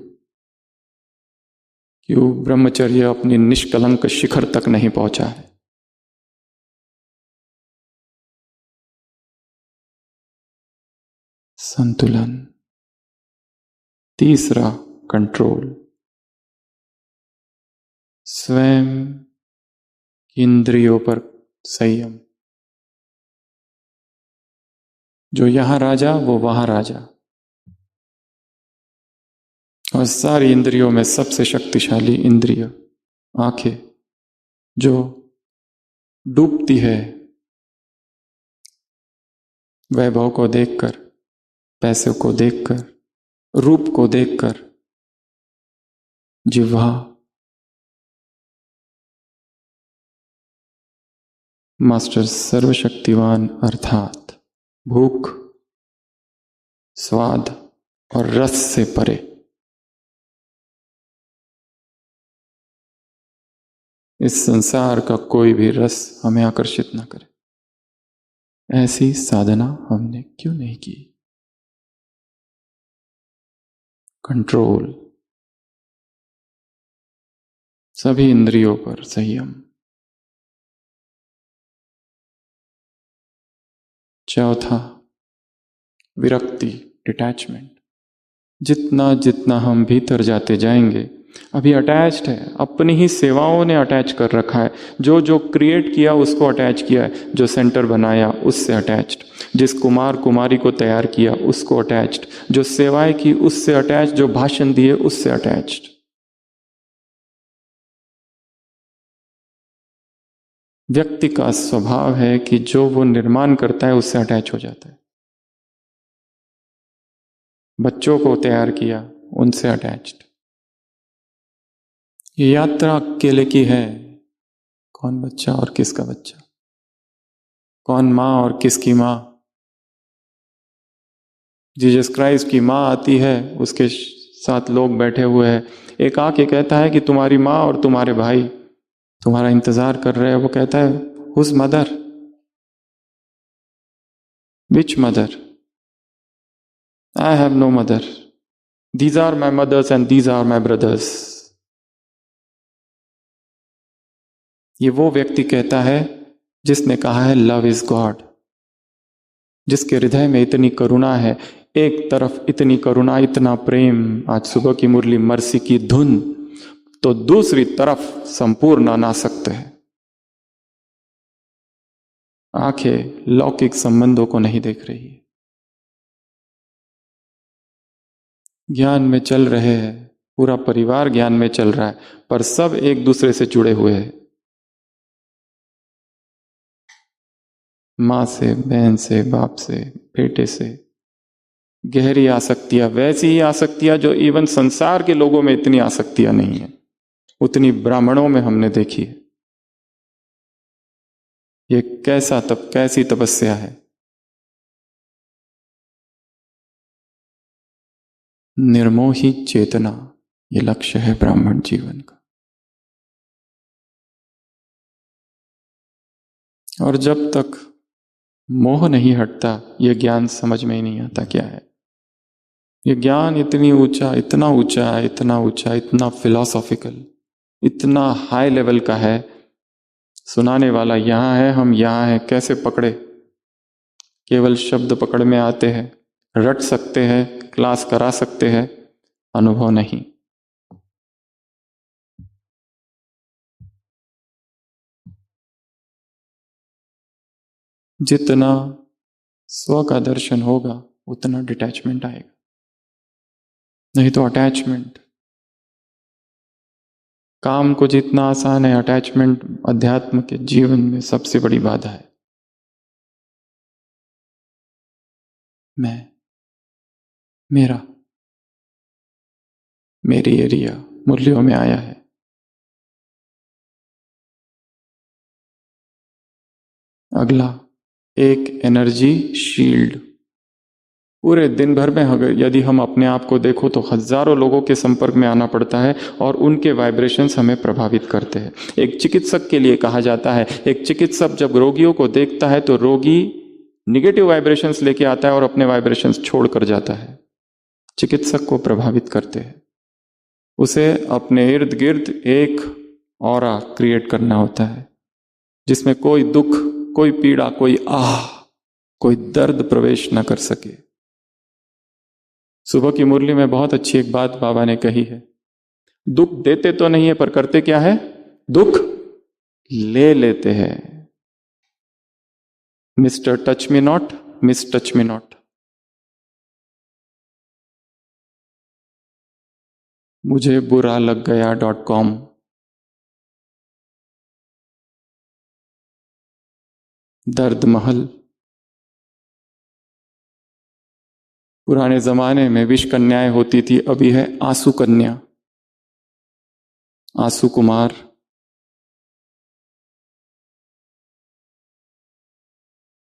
क्यों ब्रह्मचर्य अपनी निष्कलंक शिखर तक नहीं पहुंचा है? संतुलन। तीसरा, कंट्रोल। स्वयं इंद्रियों पर संयम। जो यहां राजा वो वहां राजा। और सारी इंद्रियों में सबसे शक्तिशाली इंद्रिय आंखें, जो डूबती है वैभव को देखकर, पैसे को देखकर, रूप को देखकर। जिह्वा मास्टर सर्वशक्तिवान अर्थात भूख, स्वाद और रस से परे। इस संसार का कोई भी रस हमें आकर्षित ना करे। ऐसी साधना हमने क्यों नहीं की? कंट्रोल, सभी इंद्रियों पर संयम। चौथा, विरक्ति, डिटैचमेंट। जितना जितना हम भीतर जाते जाएंगे, अभी अटैच्ड है, अपनी ही सेवाओं ने अटैच कर रखा है। जो जो क्रिएट किया उसको अटैच किया है, जो सेंटर बनाया उससे अटैच्ड, जिस कुमार कुमारी को तैयार किया उसको अटैच्ड, जो सेवाएं की उससे अटैच्ड, जो भाषण दिए उससे अटैच्ड। व्यक्ति का स्वभाव है कि जो वो निर्माण करता है उससे अटैच हो जाता है। बच्चों को तैयार किया, उनसे अटैच्ड। ये यात्रा अकेले की है। कौन बच्चा और किसका बच्चा, कौन माँ और किसकी माँ। जीसस क्राइस्ट की माँ आती है, उसके साथ लोग बैठे हुए हैं। एक आके कहता है कि तुम्हारी माँ और तुम्हारे भाई तुम्हारा इंतजार कर रहे हैं। वो कहता है, whose mother, which mother? I have no mother, these are my mothers and these are my brothers. ये वो व्यक्ति कहता है जिसने कहा है लव इज गॉड, जिसके हृदय में इतनी करुणा है। एक तरफ इतनी करुणा, इतना प्रेम, आज सुबह की मुरली मर्सी की धुन, तो दूसरी तरफ संपूर्ण अनासक्त है। आंखें लौकिक संबंधों को नहीं देख रही है, ज्ञान में चल रहे हैं, पूरा परिवार ज्ञान में चल रहा है, पर सब एक दूसरे से जुड़े हुए हैं। मां से, बहन से, बाप से, बेटे से। गहरी आसक्तियां, वैसी ही आसक्तियां जो इवन संसार के लोगों में इतनी आसक्तियां नहीं है, उतनी ब्राह्मणों में हमने देखी है। ये कैसी तपस्या है। निर्मोही चेतना, ये लक्ष्य है ब्राह्मण जीवन का। और जब तक मोह नहीं हटता, यह ज्ञान समझ में ही नहीं आता क्या है। यह ज्ञान इतनी ऊंचा, इतना ऊंचा, इतना ऊंचा, इतना फिलॉसॉफिकल, इतना हाई लेवल का है। सुनाने वाला यहां है, हम यहां हैं, कैसे पकड़े? केवल शब्द पकड़ में आते हैं, रट सकते हैं, क्लास करा सकते हैं, अनुभव नहीं। जितना स्व का दर्शन होगा उतना डिटैचमेंट आएगा, नहीं तो अटैचमेंट। काम को जितना आसान है, अटैचमेंट अध्यात्म के जीवन में सबसे बड़ी बाधा है। मैं, मेरा, मेरी एरिया मुरलियों में आया है। अगला, एक एनर्जी शील्ड। पूरे दिन भर में अगर यदि हम अपने आप को देखो तो हजारों लोगों के संपर्क में आना पड़ता है और उनके वाइब्रेशंस हमें प्रभावित करते हैं। एक चिकित्सक के लिए कहा जाता है, एक चिकित्सक जब रोगियों को देखता है तो रोगी निगेटिव वाइब्रेशंस लेके आता है और अपने वाइब्रेशंस छोड़ कर जाता है। चिकित्सक को प्रभावित करते हैं, उसे अपने इर्द गिर्द एक ऑरा क्रिएट करना होता है जिसमें कोई दुख, कोई पीड़ा, कोई आह, कोई दर्द प्रवेश न कर सके। सुबह की मुरली में बहुत अच्छी एक बात बाबा ने कही है, दुख देते तो नहीं है पर करते क्या है? दुख ले लेते हैं। Mister touch me not, miss touch me not. मुझे बुरा लग गया .com। दर्द महल। पुराने जमाने में विष कन्याएं होती थी, अभी है आंसू कन्या, आंसू कुमार।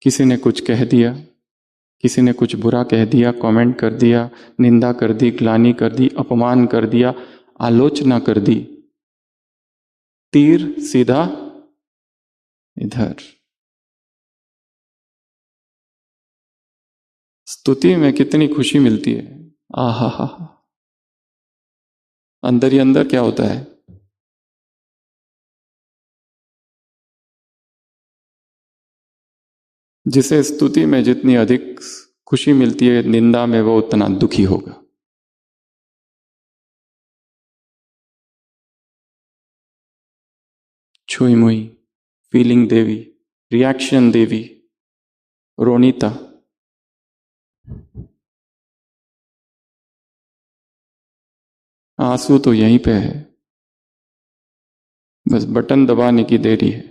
किसी ने कुछ कह दिया, किसी ने कुछ बुरा कह दिया, कमेंट कर दिया, निंदा कर दी, ग्लानि कर दी, अपमान कर दिया, आलोचना कर दी, तीर सीधा इधर। स्तुति में कितनी खुशी मिलती है, आहा हा। अंदर ही अंदर क्या होता है, जिसे स्तुति में जितनी अधिक खुशी मिलती है, निंदा में वो उतना दुखी होगा। छुई मुई, फीलिंग देवी, रिएक्शन देवी, रोनीता। आंसू तो यहीं पे है, बस बटन दबाने की देरी है।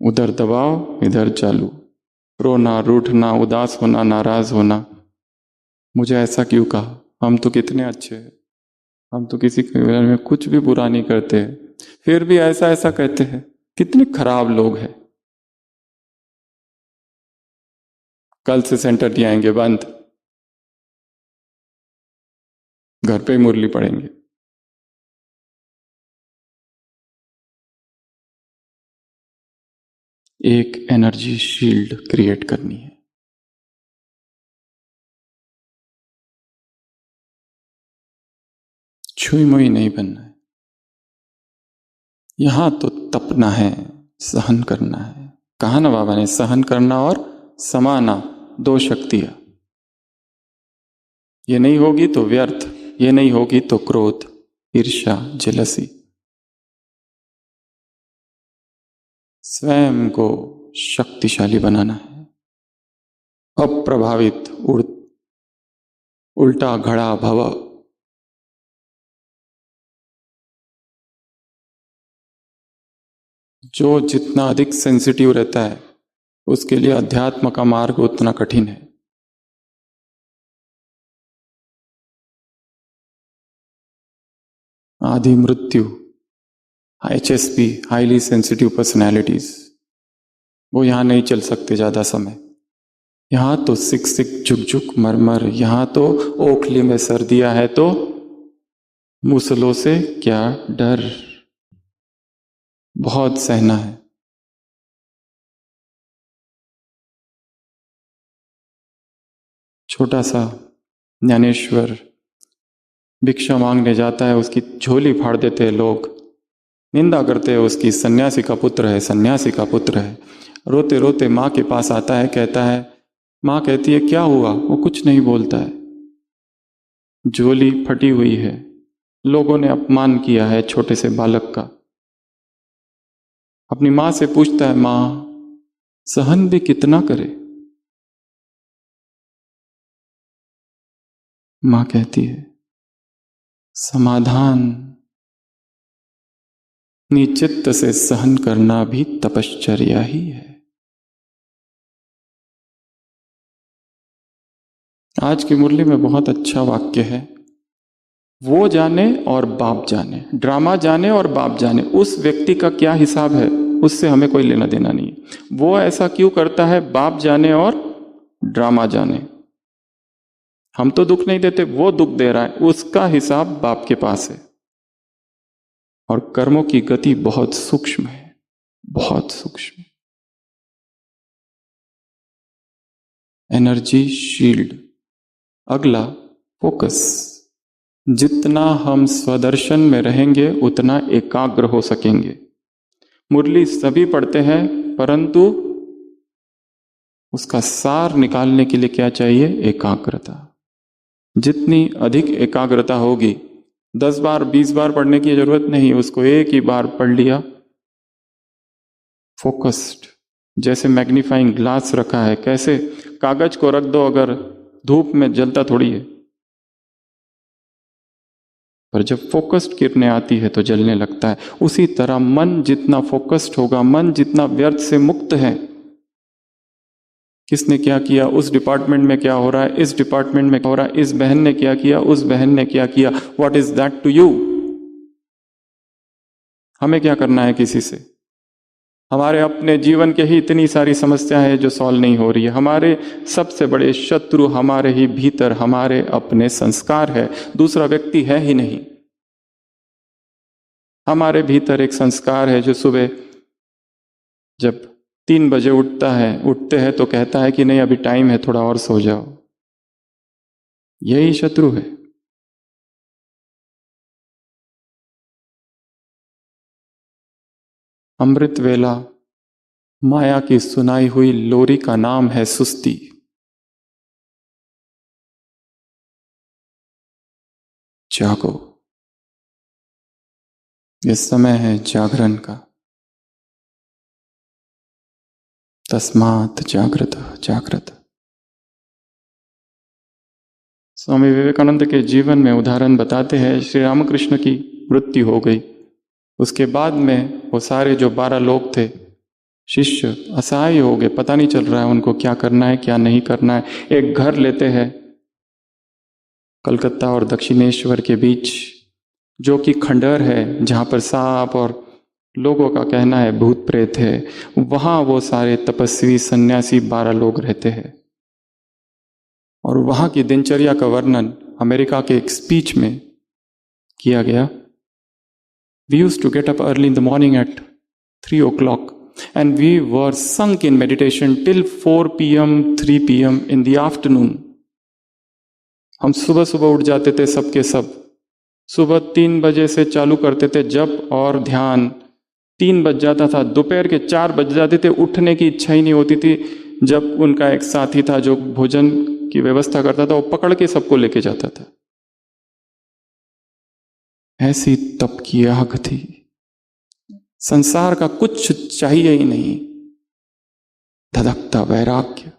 उधर दबाओ, इधर चालू। रोना, रूठना, उदास होना, नाराज होना, मुझे ऐसा क्यों कहा, हम तो कितने अच्छे हैं, हम तो किसी के बारे में कुछ भी बुरा नहीं करते, फिर भी ऐसा ऐसा कहते हैं, कितने खराब लोग हैं। कल से सेंटर नहीं आएंगे, बंद, घर पे ही मुरली पड़ेंगे। एक एनर्जी शील्ड क्रिएट करनी है। छुई मुई नहीं बनना है, यहां तो तपना है, सहन करना है। कहा ना बाबा ने, सहन करना और समाना, दो शक्तियां। ये नहीं होगी तो व्यर्थ, ये नहीं होगी तो क्रोध, ईर्ष्या, जेलसी। स्वयं को शक्तिशाली बनाना है, अप्रभावित, उल्टा घड़ा भव। जो जितना अधिक सेंसिटिव रहता है, उसके लिए अध्यात्म का मार्ग उतना कठिन है। आदि मृत्यु, HSP, हाईली सेंसिटिव पर्सनैलिटीज, वो यहां नहीं चल सकते ज्यादा समय। यहां तो सिक सिक झुक झुक मरमर, यहां तो ओखली में सर्दियां है तो मूसलों से क्या डर, बहुत सहना है। छोटा सा ज्ञानेश्वर भिक्षा मांगने जाता है, उसकी झोली फाड़ देते हैं लोग, निंदा करते हैं उसकी, सन्यासी का पुत्र है, सन्यासी का पुत्र है। रोते रोते माँ के पास आता है, कहता है, माँ कहती है क्या हुआ, वो कुछ नहीं बोलता है। झोली फटी हुई है, लोगों ने अपमान किया है छोटे से बालक का। अपनी माँ से पूछता है, माँ सहन भी कितना करे। माँ कहती है, समाधान निश्चित से सहन करना भी तपश्चर्या ही है। आज की मुरली में बहुत अच्छा वाक्य है, वो जाने और बाप जाने, ड्रामा जाने और बाप जाने। उस व्यक्ति का क्या हिसाब है, उससे हमें कोई लेना देना नहीं है। वो ऐसा क्यों करता है, बाप जाने और ड्रामा जाने। हम तो दुख नहीं देते, वो दुख दे रहा है, उसका हिसाब बाप के पास है। और कर्मों की गति बहुत सूक्ष्म है, बहुत सूक्ष्म। Energy shield. अगला फोकस। जितना हम स्वदर्शन में रहेंगे उतना एकाग्र हो सकेंगे। मुरली सभी पढ़ते हैं, परंतु उसका सार निकालने के लिए क्या चाहिए, एकाग्रता। जितनी अधिक एकाग्रता होगी, 10 बार 20 बार पढ़ने की जरूरत नहीं, उसको एक ही बार पढ़ लिया, फोकस्ड, जैसे मैग्नीफाइंग ग्लास रखा है, कैसे कागज को रख दो अगर धूप में जलता थोड़ी है, पर जब फोकस्ड किरणें आती है तो जलने लगता है। उसी तरह मन जितना फोकस्ड होगा, मन जितना व्यर्थ से मुक्त है, किसने क्या किया, उस डिपार्टमेंट में क्या हो रहा है, इस डिपार्टमेंट में क्या हो रहा है, इस बहन ने क्या किया, उस बहन ने क्या किया, what is that to you. हमें क्या करना है किसी से? हमारे अपने जीवन के ही इतनी सारी समस्याएं हैं जो सॉल्व नहीं हो रही है। हमारे सबसे बड़े शत्रु हमारे ही भीतर हमारे अपने संस्कार है, दूसरा व्यक्ति है ही नहीं। हमारे भीतर एक संस्कार है जो सुबह जब 3 बजे उठते हैं तो कहता है कि नहीं अभी टाइम है, थोड़ा और सो जाओ। यही शत्रु है। अमृत वेला माया की सुनाई हुई लोरी का नाम है सुस्ती। जागो, ये समय है जागरण का। तस्मात् जागृत जागृत। स्वामी विवेकानंद के जीवन में उदाहरण बताते हैं, श्री रामकृष्ण की मृत्यु हो गई, उसके बाद में वो सारे जो 12 लोग थे शिष्य असहाय हो गए, पता नहीं चल रहा है उनको क्या करना है क्या नहीं करना है। एक घर लेते हैं कलकत्ता और दक्षिणेश्वर के बीच, जो कि खंडहर है, जहां पर सांप और लोगों का कहना है भूत प्रेत है। वहां वो सारे तपस्वी सन्यासी 12 लोग रहते हैं और वहां की दिनचर्या का वर्णन अमेरिका के एक स्पीच में किया गया। We used to get up early in the morning at 3 o'clock and we were sunk in meditation till 4 p.m. 3 p.m. in the afternoon. हम सुबह सुबह उठ जाते थे सबके सब, सुबह 3 बजे से चालू करते थे जप और ध्यान, 3 बज जाता था, दोपहर के 4 बज जाते थे, उठने की इच्छा ही नहीं होती थी। जब उनका एक साथी था जो भोजन की व्यवस्था करता था, वो पकड़ के सबको लेके जाता था। ऐसी तप की आग थी, संसार का कुछ चाहिए ही नहीं, धधकता वैराग्य,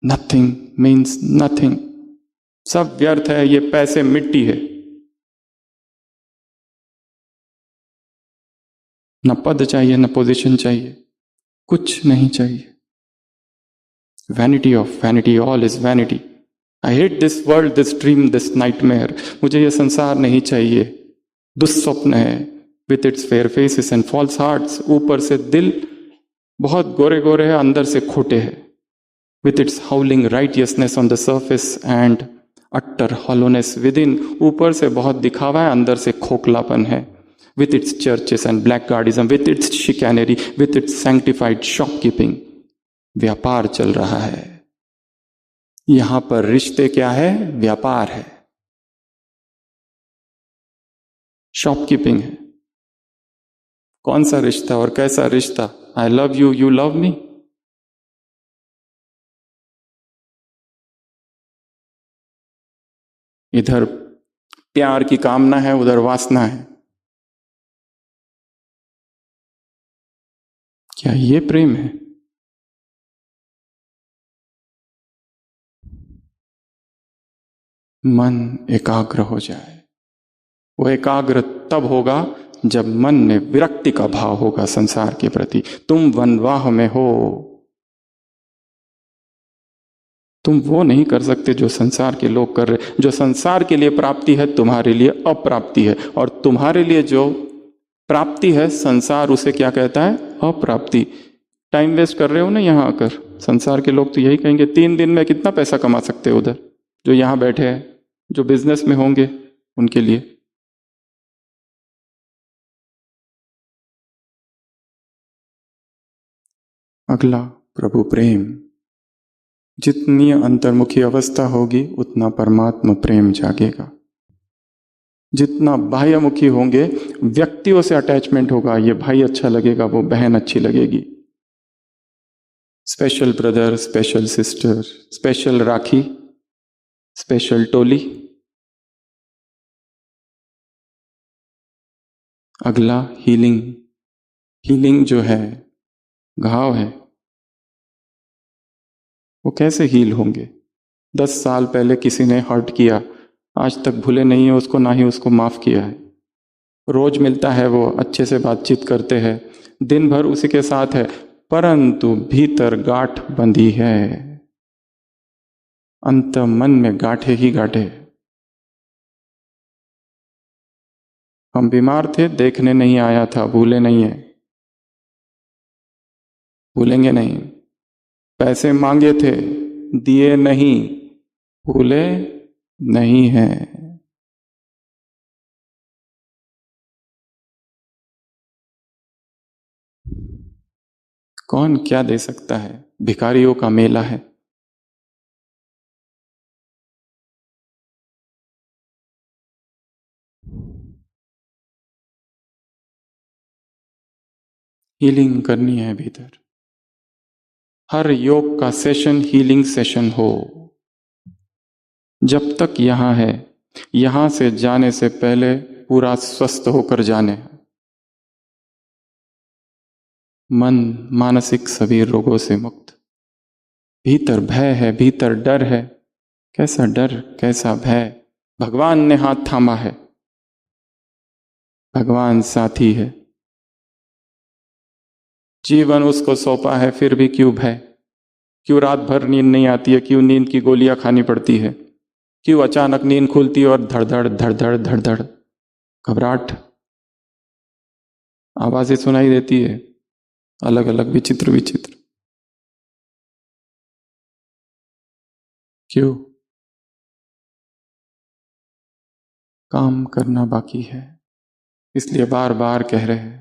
नथिंग मीन्स नथिंग, सब व्यर्थ है, ये पैसे मिट्टी है। न पद चाहिए न पोजीशन चाहिए, कुछ नहीं चाहिए। Vanity of vanity, all is vanity. I hate this world, this dream, this nightmare. मुझे ये संसार नहीं चाहिए, दुस्वप्न है, with its fair faces and false hearts. ऊपर से दिल बहुत गोरे गोरे है, अंदर से खोटे है। With its howling righteousness on the surface and utter hollowness within. ऊपर से बहुत दिखावा है, अंदर से खोखलापन है। With its churches and blackguardism, with its chicanery, with its sanctified shopkeeping. व्यापार चल रहा है यहां पर। रिश्ते क्या है? व्यापार है, शॉपकीपिंग है। कौन सा रिश्ता और कैसा रिश्ता? I love you, you love me. इधर प्यार की कामना है, उधर वासना है। क्या ये प्रेम है? मन एकाग्र हो जाए। वो एकाग्र तब होगा जब मन में विरक्ति का भाव होगा संसार के प्रति। तुम वनवाह में हो, तुम वो नहीं कर सकते जो संसार के लोग कर रहे। जो संसार के लिए प्राप्ति है तुम्हारे लिए अप्राप्ति है, और तुम्हारे लिए जो प्राप्ति है संसार उसे क्या कहता है? अप्राप्ति। टाइम वेस्ट कर रहे हो ना यहां आकर। संसार के लोग तो यही कहेंगे 3 दिन में कितना पैसा कमा सकते हो उधर। जो यहां बैठे हैं, जो बिजनेस में होंगे, उनके लिए अगला प्रभु प्रेम। जितनी अंतर्मुखी अवस्था होगी उतना परमात्मा प्रेम जागेगा। जितना बाह्यमुखी होंगे, व्यक्तियों से अटैचमेंट होगा, ये भाई अच्छा लगेगा, वो बहन अच्छी लगेगी, special brother, special sister, special rakhi, special टोली। अगला हीलिंग। हीलिंग जो है घाव है, वो कैसे हील होंगे? 10 साल पहले किसी ने हर्ट किया, आज तक भूले नहीं है उसको, ना ही उसको माफ किया है। रोज मिलता है, वो अच्छे से बातचीत करते हैं, दिन भर उसी के साथ है, परंतु भीतर गांठ बंधी है। अंत मन में गांठे ही गांठे। हम बीमार थे, देखने नहीं आया था, भूले नहीं है, भूलेंगे नहीं। पैसे मांगे थे, दिए नहीं, भूले नहीं है। कौन क्या दे सकता है? भिखारियों का मेला है। हीलिंग करनी है भीतर। हर योग का सेशन हीलिंग सेशन हो। जब तक यहां है, यहां से जाने से पहले पूरा स्वस्थ होकर जाने। मन मानसिक सभी रोगों से मुक्त। भीतर भय है, भीतर डर है। कैसा डर, कैसा भय? भगवान ने हाथ थामा है, भगवान साथी है, जीवन उसको सौंपा है, फिर भी क्यों भय? क्यों रात भर नींद नहीं आती है? क्यों नींद की गोलियां खानी पड़ती है? क्यों अचानक नींद खुलती है और धड़धड़ धड़धड़ धड़धड़ घबराहट आवाजें सुनाई देती है, अलग अलग विचित्र विचित्र? क्यों? काम करना बाकी है। इसलिए बार बार कह रहे हैं,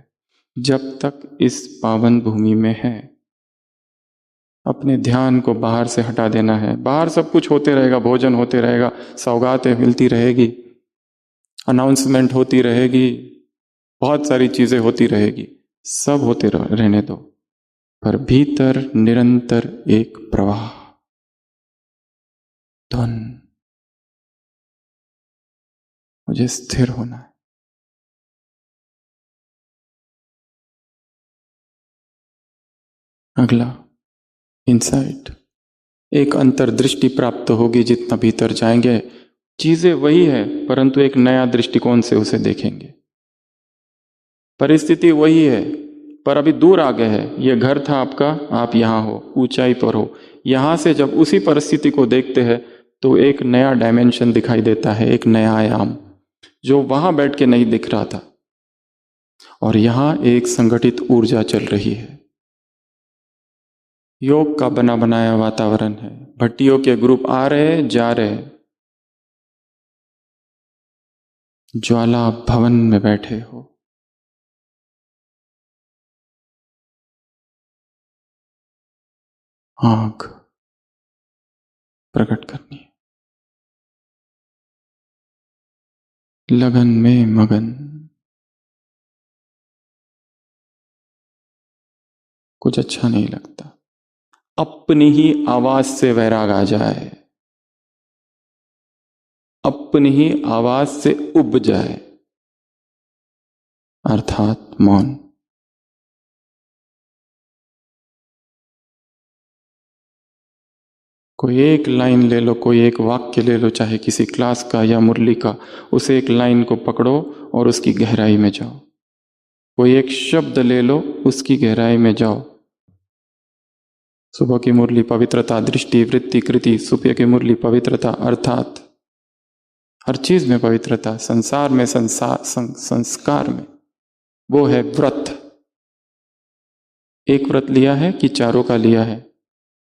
जब तक इस पावन भूमि में है, अपने ध्यान को बाहर से हटा देना है। बाहर सब कुछ होते रहेगा, भोजन होते रहेगा, सौगातें मिलती रहेगी, अनाउंसमेंट होती रहेगी, बहुत सारी चीजें होती रहेगी, सब होते रहने दो, पर भीतर निरंतर एक प्रवाह, धुन। मुझे स्थिर होना है। अगला इनसाइट, एक अंतर्दृष्टि प्राप्त होगी। जितना भीतर जाएंगे, चीजें वही है, परंतु एक नया दृष्टिकोण से उसे देखेंगे। परिस्थिति वही है, पर अभी दूर आ गए है। ये घर था आपका, आप यहां हो, ऊंचाई पर हो। यहां से जब उसी परिस्थिति को देखते हैं, तो एक नया डायमेंशन दिखाई देता है, एक नया आयाम, जो वहां बैठ के नहीं दिख रहा था। और यहां एक संगठित ऊर्जा चल रही है। योग का बना बनाया वातावरण है। भट्टियों के ग्रुप आ रहे जा रहे, ज्वाला भवन में बैठे हो। आग प्रकट करनी है, लगन में मगन। कुछ अच्छा नहीं लगता, अपनी ही आवाज से वैराग आ जाए, अपनी ही आवाज से उब जाए, अर्थात मौन। कोई एक लाइन ले लो, कोई एक वाक्य ले लो, चाहे किसी क्लास का या मुरली का, उस एक लाइन को पकड़ो और उसकी गहराई में जाओ। कोई एक शब्द ले लो, उसकी गहराई में जाओ। सुबह की मुरली पवित्रता, दृष्टि, वृत्ति, कृति। सुबह की मुरली पवित्रता, अर्थात हर चीज में पवित्रता, संसार में संस्कार में। वो है व्रत। एक व्रत लिया है कि चारों का लिया है?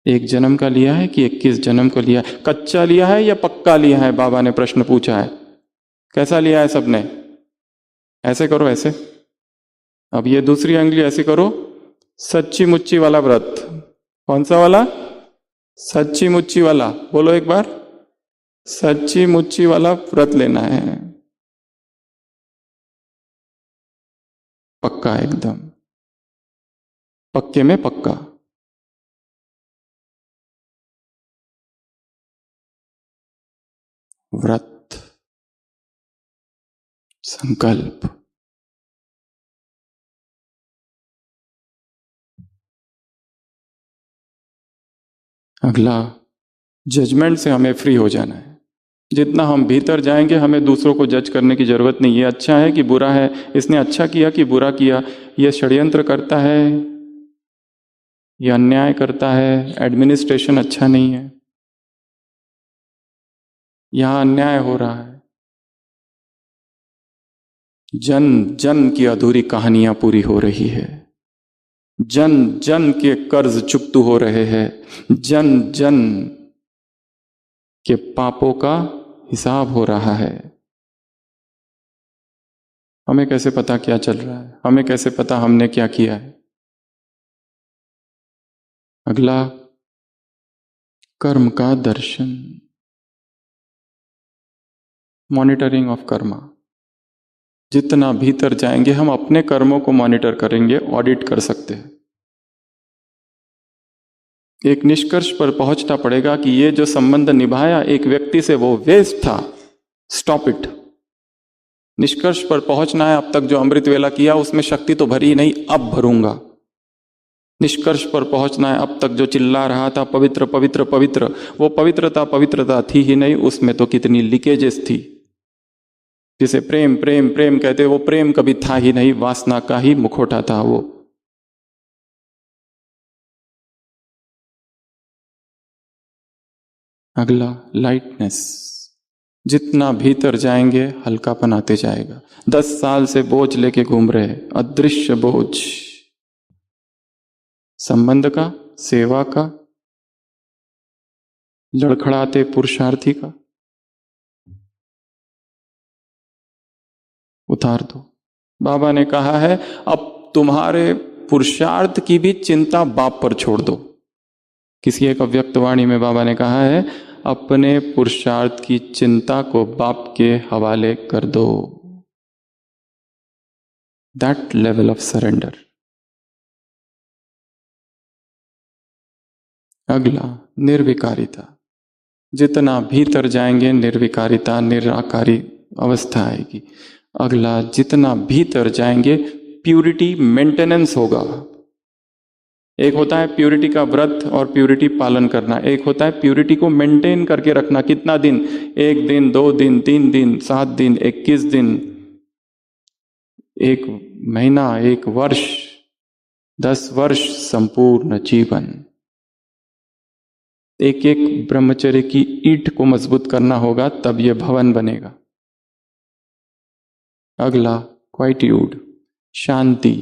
एक जन्म का लिया है कि 21 जन्म को लिया है? कच्चा लिया है या पक्का लिया है? बाबा ने प्रश्न पूछा है। कैसा लिया है सबने? ऐसे करो, ऐसे। अब ये दूसरी अंगली ऐसे करो, सच्ची मुच्ची वाला व्रत। कौन सा वाला? सच्ची मुच्ची वाला। बोलो एक बार, सच्ची मुच्ची वाला व्रत लेना है, पक्का, एकदम पक्के में पक्का। व्रत, संकल्प। अगला, जजमेंट से हमें फ्री हो जाना है। जितना हम भीतर जाएंगे हमें दूसरों को जज करने की जरूरत नहीं। ये अच्छा है कि बुरा है, इसने अच्छा किया कि बुरा किया, ये षड्यंत्र करता है, ये अन्याय करता है, एडमिनिस्ट्रेशन अच्छा नहीं है, यहां अन्याय हो रहा है, जन जन की अधूरी कहानियां पूरी हो रही है, जन जन के कर्ज चुकतू हो रहे हैं, जन जन के पापों का हिसाब हो रहा है। हमें कैसे पता क्या चल रहा है? हमें कैसे पता हमने क्या किया है? अगला, कर्म का दर्शन, मॉनिटरिंग ऑफ कर्मा। जितना भीतर जाएंगे हम अपने कर्मों को मॉनिटर करेंगे, ऑडिट कर सकते हैं। एक निष्कर्ष पर पहुंचना पड़ेगा कि ये जो संबंध निभाया एक व्यक्ति से वो वेस्ट था, स्टॉप इट। निष्कर्ष पर पहुंचना है, अब तक जो अमृत वेला किया उसमें शक्ति तो भरी नहीं, अब भरूंगा। निष्कर्ष पर पहुंचना है, अब तक जो चिल्ला रहा था पवित्र पवित्र पवित्र, वो पवित्रता थी ही नहीं, उसमें तो कितनी लीकेजेस थी। जिसे प्रेम प्रेम प्रेम कहते, वो प्रेम कभी था ही नहीं, वासना का ही मुखौटा था वो। अगला, लाइटनेस। जितना भीतर जाएंगे हल्कापन आते जाएगा। 10 साल से बोझ लेके घूम रहे, अदृश्य बोझ, संबंध का, सेवा का, लड़खड़ाते पुरुषार्थी का, उतार दो। बाबा ने कहा है अब तुम्हारे पुरुषार्थ की भी चिंता बाप पर छोड़ दो। किसी एक अव्यक्तवाणी में बाबा ने कहा है अपने पुरुषार्थ की चिंता को बाप के हवाले कर दो। That level of surrender. अगला, निर्विकारिता। जितना भीतर जाएंगे निर्विकारिता, निराकारी अवस्था आएगी। अगला, जितना भीतर जाएंगे प्यूरिटी मेंटेनेंस होगा। एक होता है प्यूरिटी का व्रत और प्यूरिटी पालन करना, एक होता है प्यूरिटी को मेंटेन करके रखना। कितना दिन? 1 दिन, 2 दिन, 3 दिन, 7 दिन, 21 दिन, 1 महीना, 1 वर्ष, 10 वर्ष, संपूर्ण जीवन। एक एक ब्रह्मचर्य की ईंट को मजबूत करना होगा, तब यह भवन बनेगा। अगला, क्वाइट्यूड, शांति।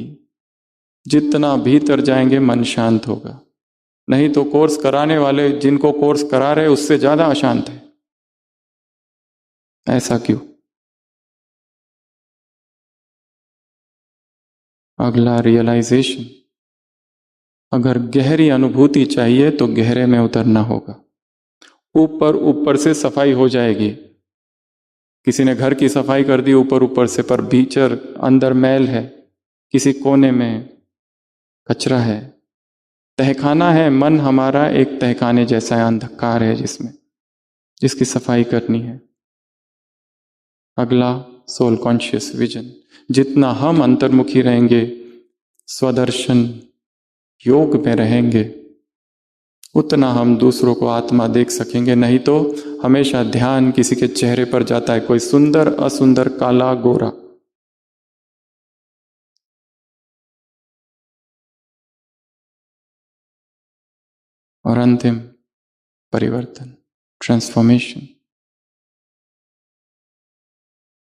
जितना भीतर जाएंगे मन शांत होगा। नहीं तो कोर्स कराने वाले जिनको कोर्स करा रहे उससे ज्यादा अशांत है। ऐसा क्यों? अगला, रियलाइजेशन। अगर गहरी अनुभूति चाहिए तो गहरे में उतरना होगा। ऊपर ऊपर से सफाई हो जाएगी। किसी ने घर की सफाई कर दी ऊपर ऊपर से, पर भीतर अंदर मैल है, किसी कोने में कचरा है, तहखाना है। मन हमारा एक तहखाने जैसा है, अंधकार है जिसकी सफाई करनी है। अगला, सोल कॉन्शियस विजन। जितना हम अंतर्मुखी रहेंगे, स्वदर्शन योग में रहेंगे, उतना हम दूसरों को आत्मा देख सकेंगे। नहीं तो हमेशा ध्यान किसी के चेहरे पर जाता है, कोई सुंदर असुंदर, काला गोरा। और अंतिम, परिवर्तन, ट्रांसफॉर्मेशन।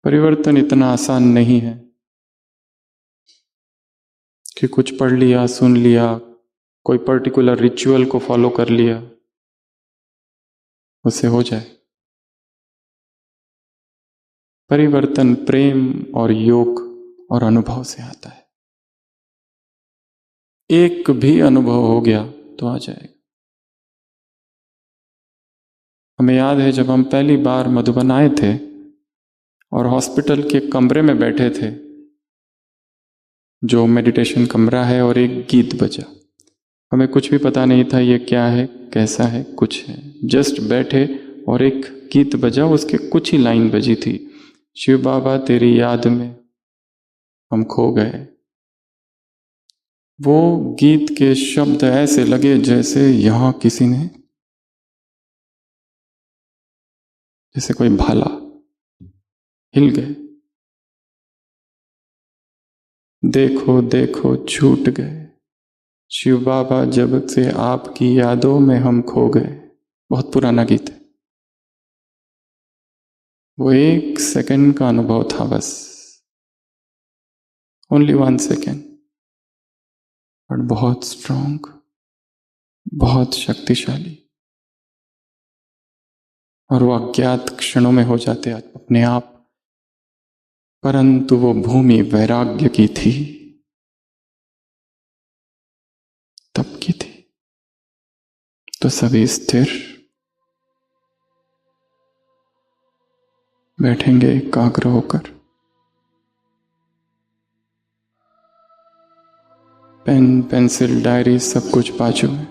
परिवर्तन इतना आसान नहीं है कि कुछ पढ़ लिया, सुन लिया, कोई पर्टिकुलर रिचुअल को फॉलो कर लिया, उससे हो जाए। परिवर्तन प्रेम और योग और अनुभव से आता है। एक भी अनुभव हो गया तो आ जाएगा। हमें याद है जब हम पहली बार मधुबन आए थे और हॉस्पिटल के कमरे में बैठे थे, जो मेडिटेशन कमरा है, और एक गीत बजा। हमें कुछ भी पता नहीं था ये क्या है, कैसा है, कुछ है। जस्ट बैठे और एक गीत बजा, उसके कुछ ही लाइन बजी थी, शिव बाबा तेरी याद में हम खो गए। वो गीत के शब्द ऐसे लगे जैसे यहां किसी ने जैसे कोई भाला, हिल गए। देखो देखो छूट गए, शिव बाबा जब से आपकी यादों में हम खो गए। बहुत पुराना गीत है। वो 1 सेकंड का अनुभव था बस, ओनली 1 सेकंड, बट बहुत स्ट्रांग, बहुत शक्तिशाली। और वो अज्ञात क्षणों में हो जाते अपने आप, परंतु वो भूमि वैराग्य की थी, तब की थी। तो सभी स्थिर बैठेंगे एकाग्र होकर। पेन, पेंसिल, डायरी सब कुछ बाजू में।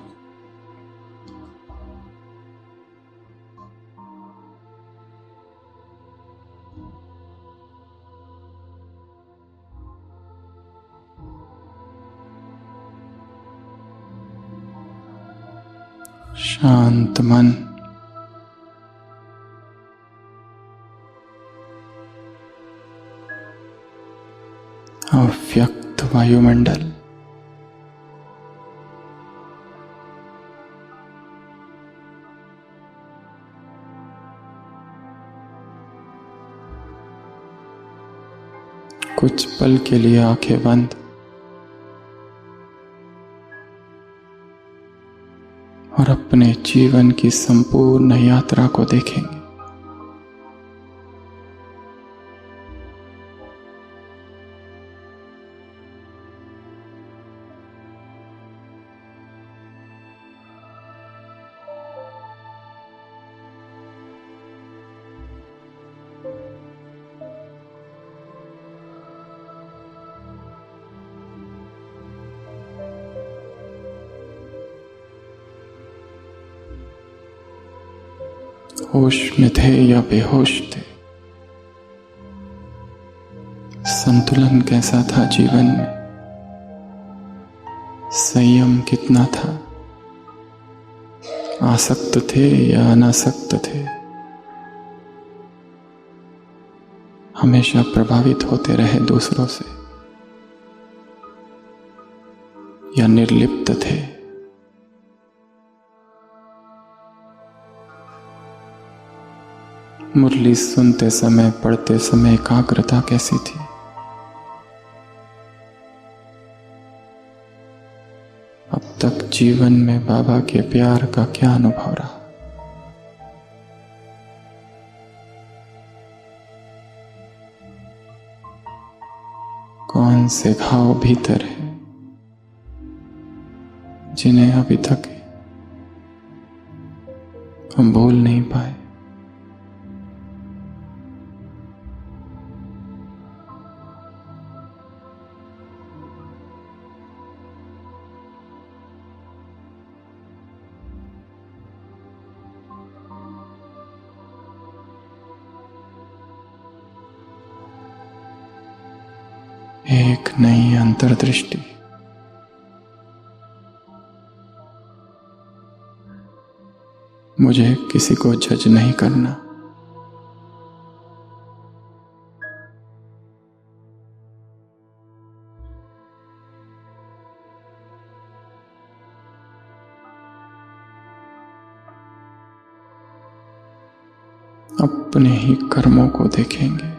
शांत मन, अव्यक्त वायुमंडल, कुछ पल के लिए आंखें बंद और अपने जीवन की संपूर्ण यात्रा को देखेंगे। होश में थे या बेहोश थे, संतुलन कैसा था जीवन में, संयम कितना था, आसक्त थे या अनासक्त थे, हमेशा प्रभावित होते रहे दूसरों से या निर्लिप्त थे। मुरली सुनते समय, पढ़ते समय एकाग्रता कैसी थी। अब तक जीवन में बाबा के प्यार का क्या अनुभव रहा। कौन से घाव भीतर है जिन्हें अभी तक हम भूल नहीं पाए। एक नई अंतर्दृष्टि, मुझे किसी को जज नहीं करना, अपने ही कर्मों को देखेंगे।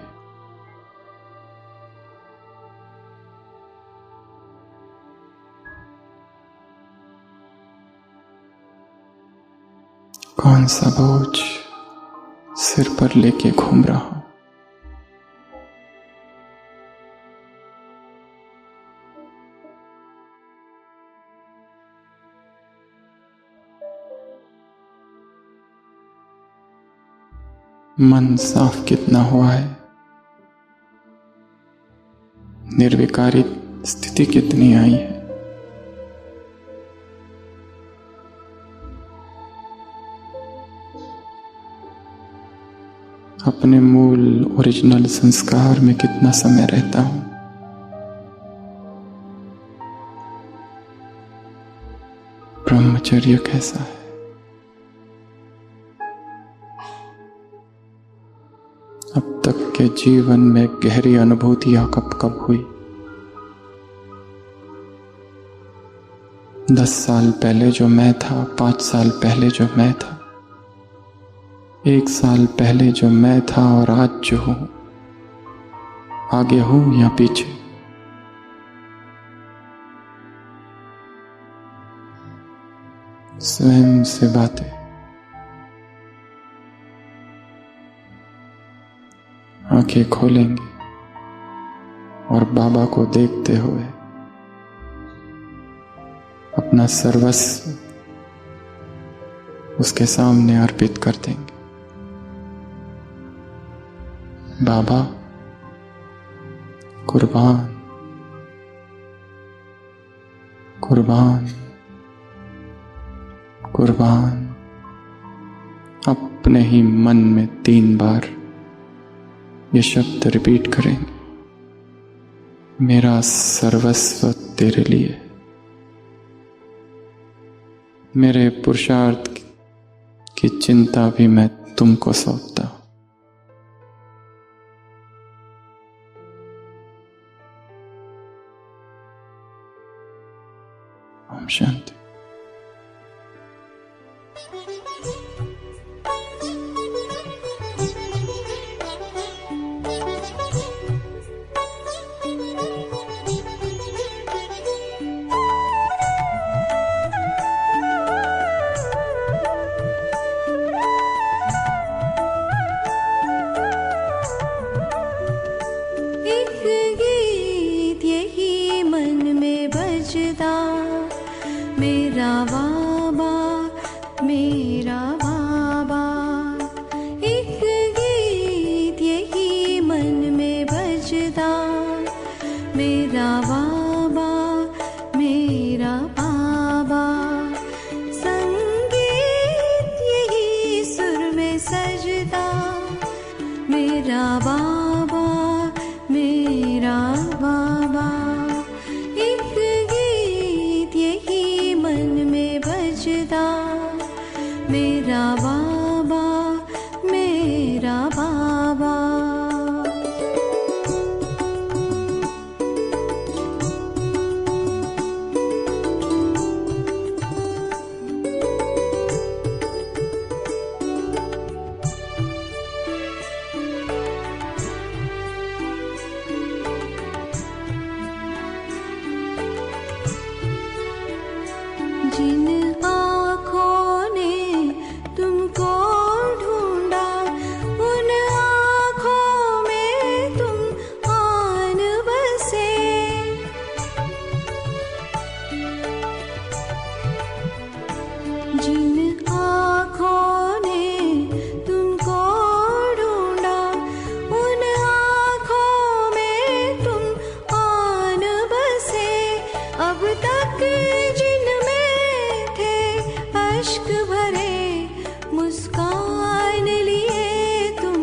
कौन सा बोझ सिर पर लेके घूम रहा हूं। मन साफ कितना हुआ है, निर्विकारी स्थिति कितनी आई है। अपने मूल ओरिजिनल संस्कार में कितना समय रहता हूं। ब्रह्मचर्य कैसा है। के जीवन में गहरी अनुभूतियां कब कब हुई। 10 साल पहले जो मैं था, 5 साल पहले जो मैं था, 1 साल पहले जो मैं था और आज जो हूं, आगे हूं या पीछे। स्वयं से बातें। आंखें खोलेंगे और बाबा को देखते हुए अपना सर्वस्व उसके सामने अर्पित कर देंगे। बाबा कुर्बान कुर्बान कुर्बान। अपने ही मन में 3 बार ये शब्द रिपीट करेंगे। मेरा सर्वस्व तेरे लिए, मेरे पुरुषार्थ की चिंता भी मैं तुमको सौंपता हूं। ओम शांति। मेरा बाबा, मेरा बाबा, एक गीत यही मन में बजदा। मेरा बाबा, मेरा बाबा, संगीत यही सुर में सजदा। मेरा बाबा, मेरा बाबा, मेरा बाबा, मेरा बाबा। जिन आँखों ने तुमको ढूंढा, उन आँखों में तुम आन बसे। जिन आँखों ने तुमको ढूंढा, उन आँखों में तुम आन बसे। अब तक अश्क भरे मुस्कान लिए तुम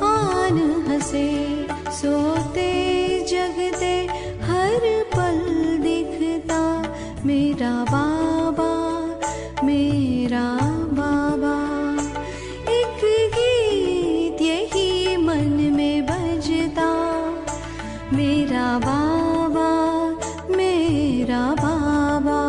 आन हंसे। सोते जगते हर पल दिखता मेरा बाबा, मेरा बाबा। एक गीत यही मन में बजता। मेरा बाबा, मेरा बाबा।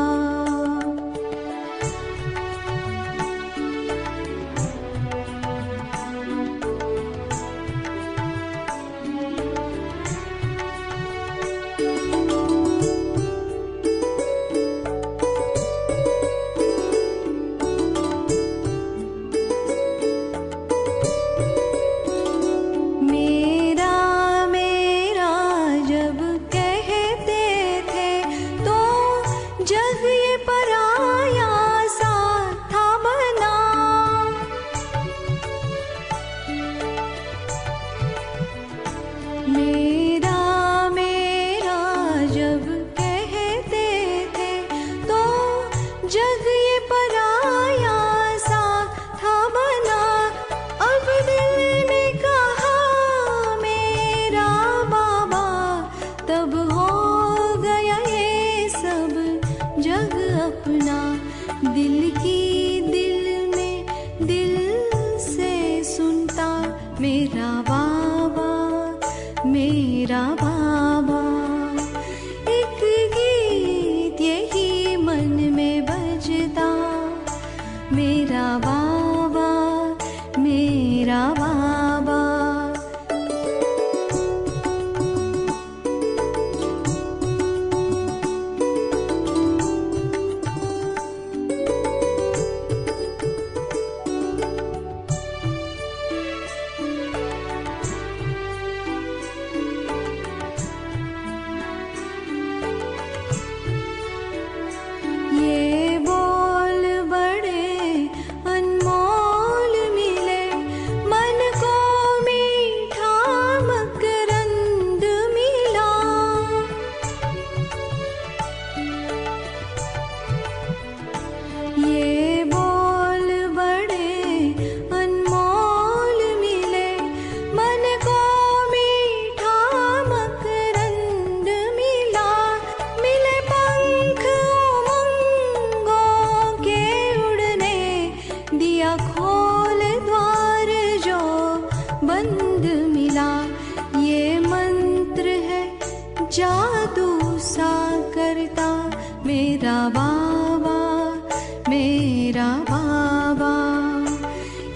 मेरा बाबा।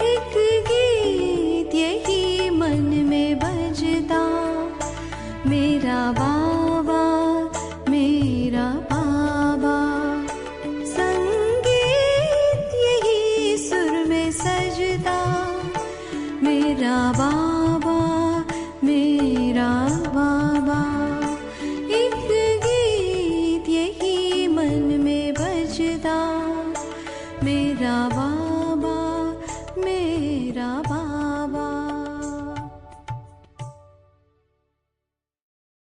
एक गीत यही मन में बजता, मेरा बाबा मेरा बाबा। संगीत यही सुर में सजता, मेरा बाबा मेरा बाबा। एक गीत यही मन में बजता, मेरा बाबा।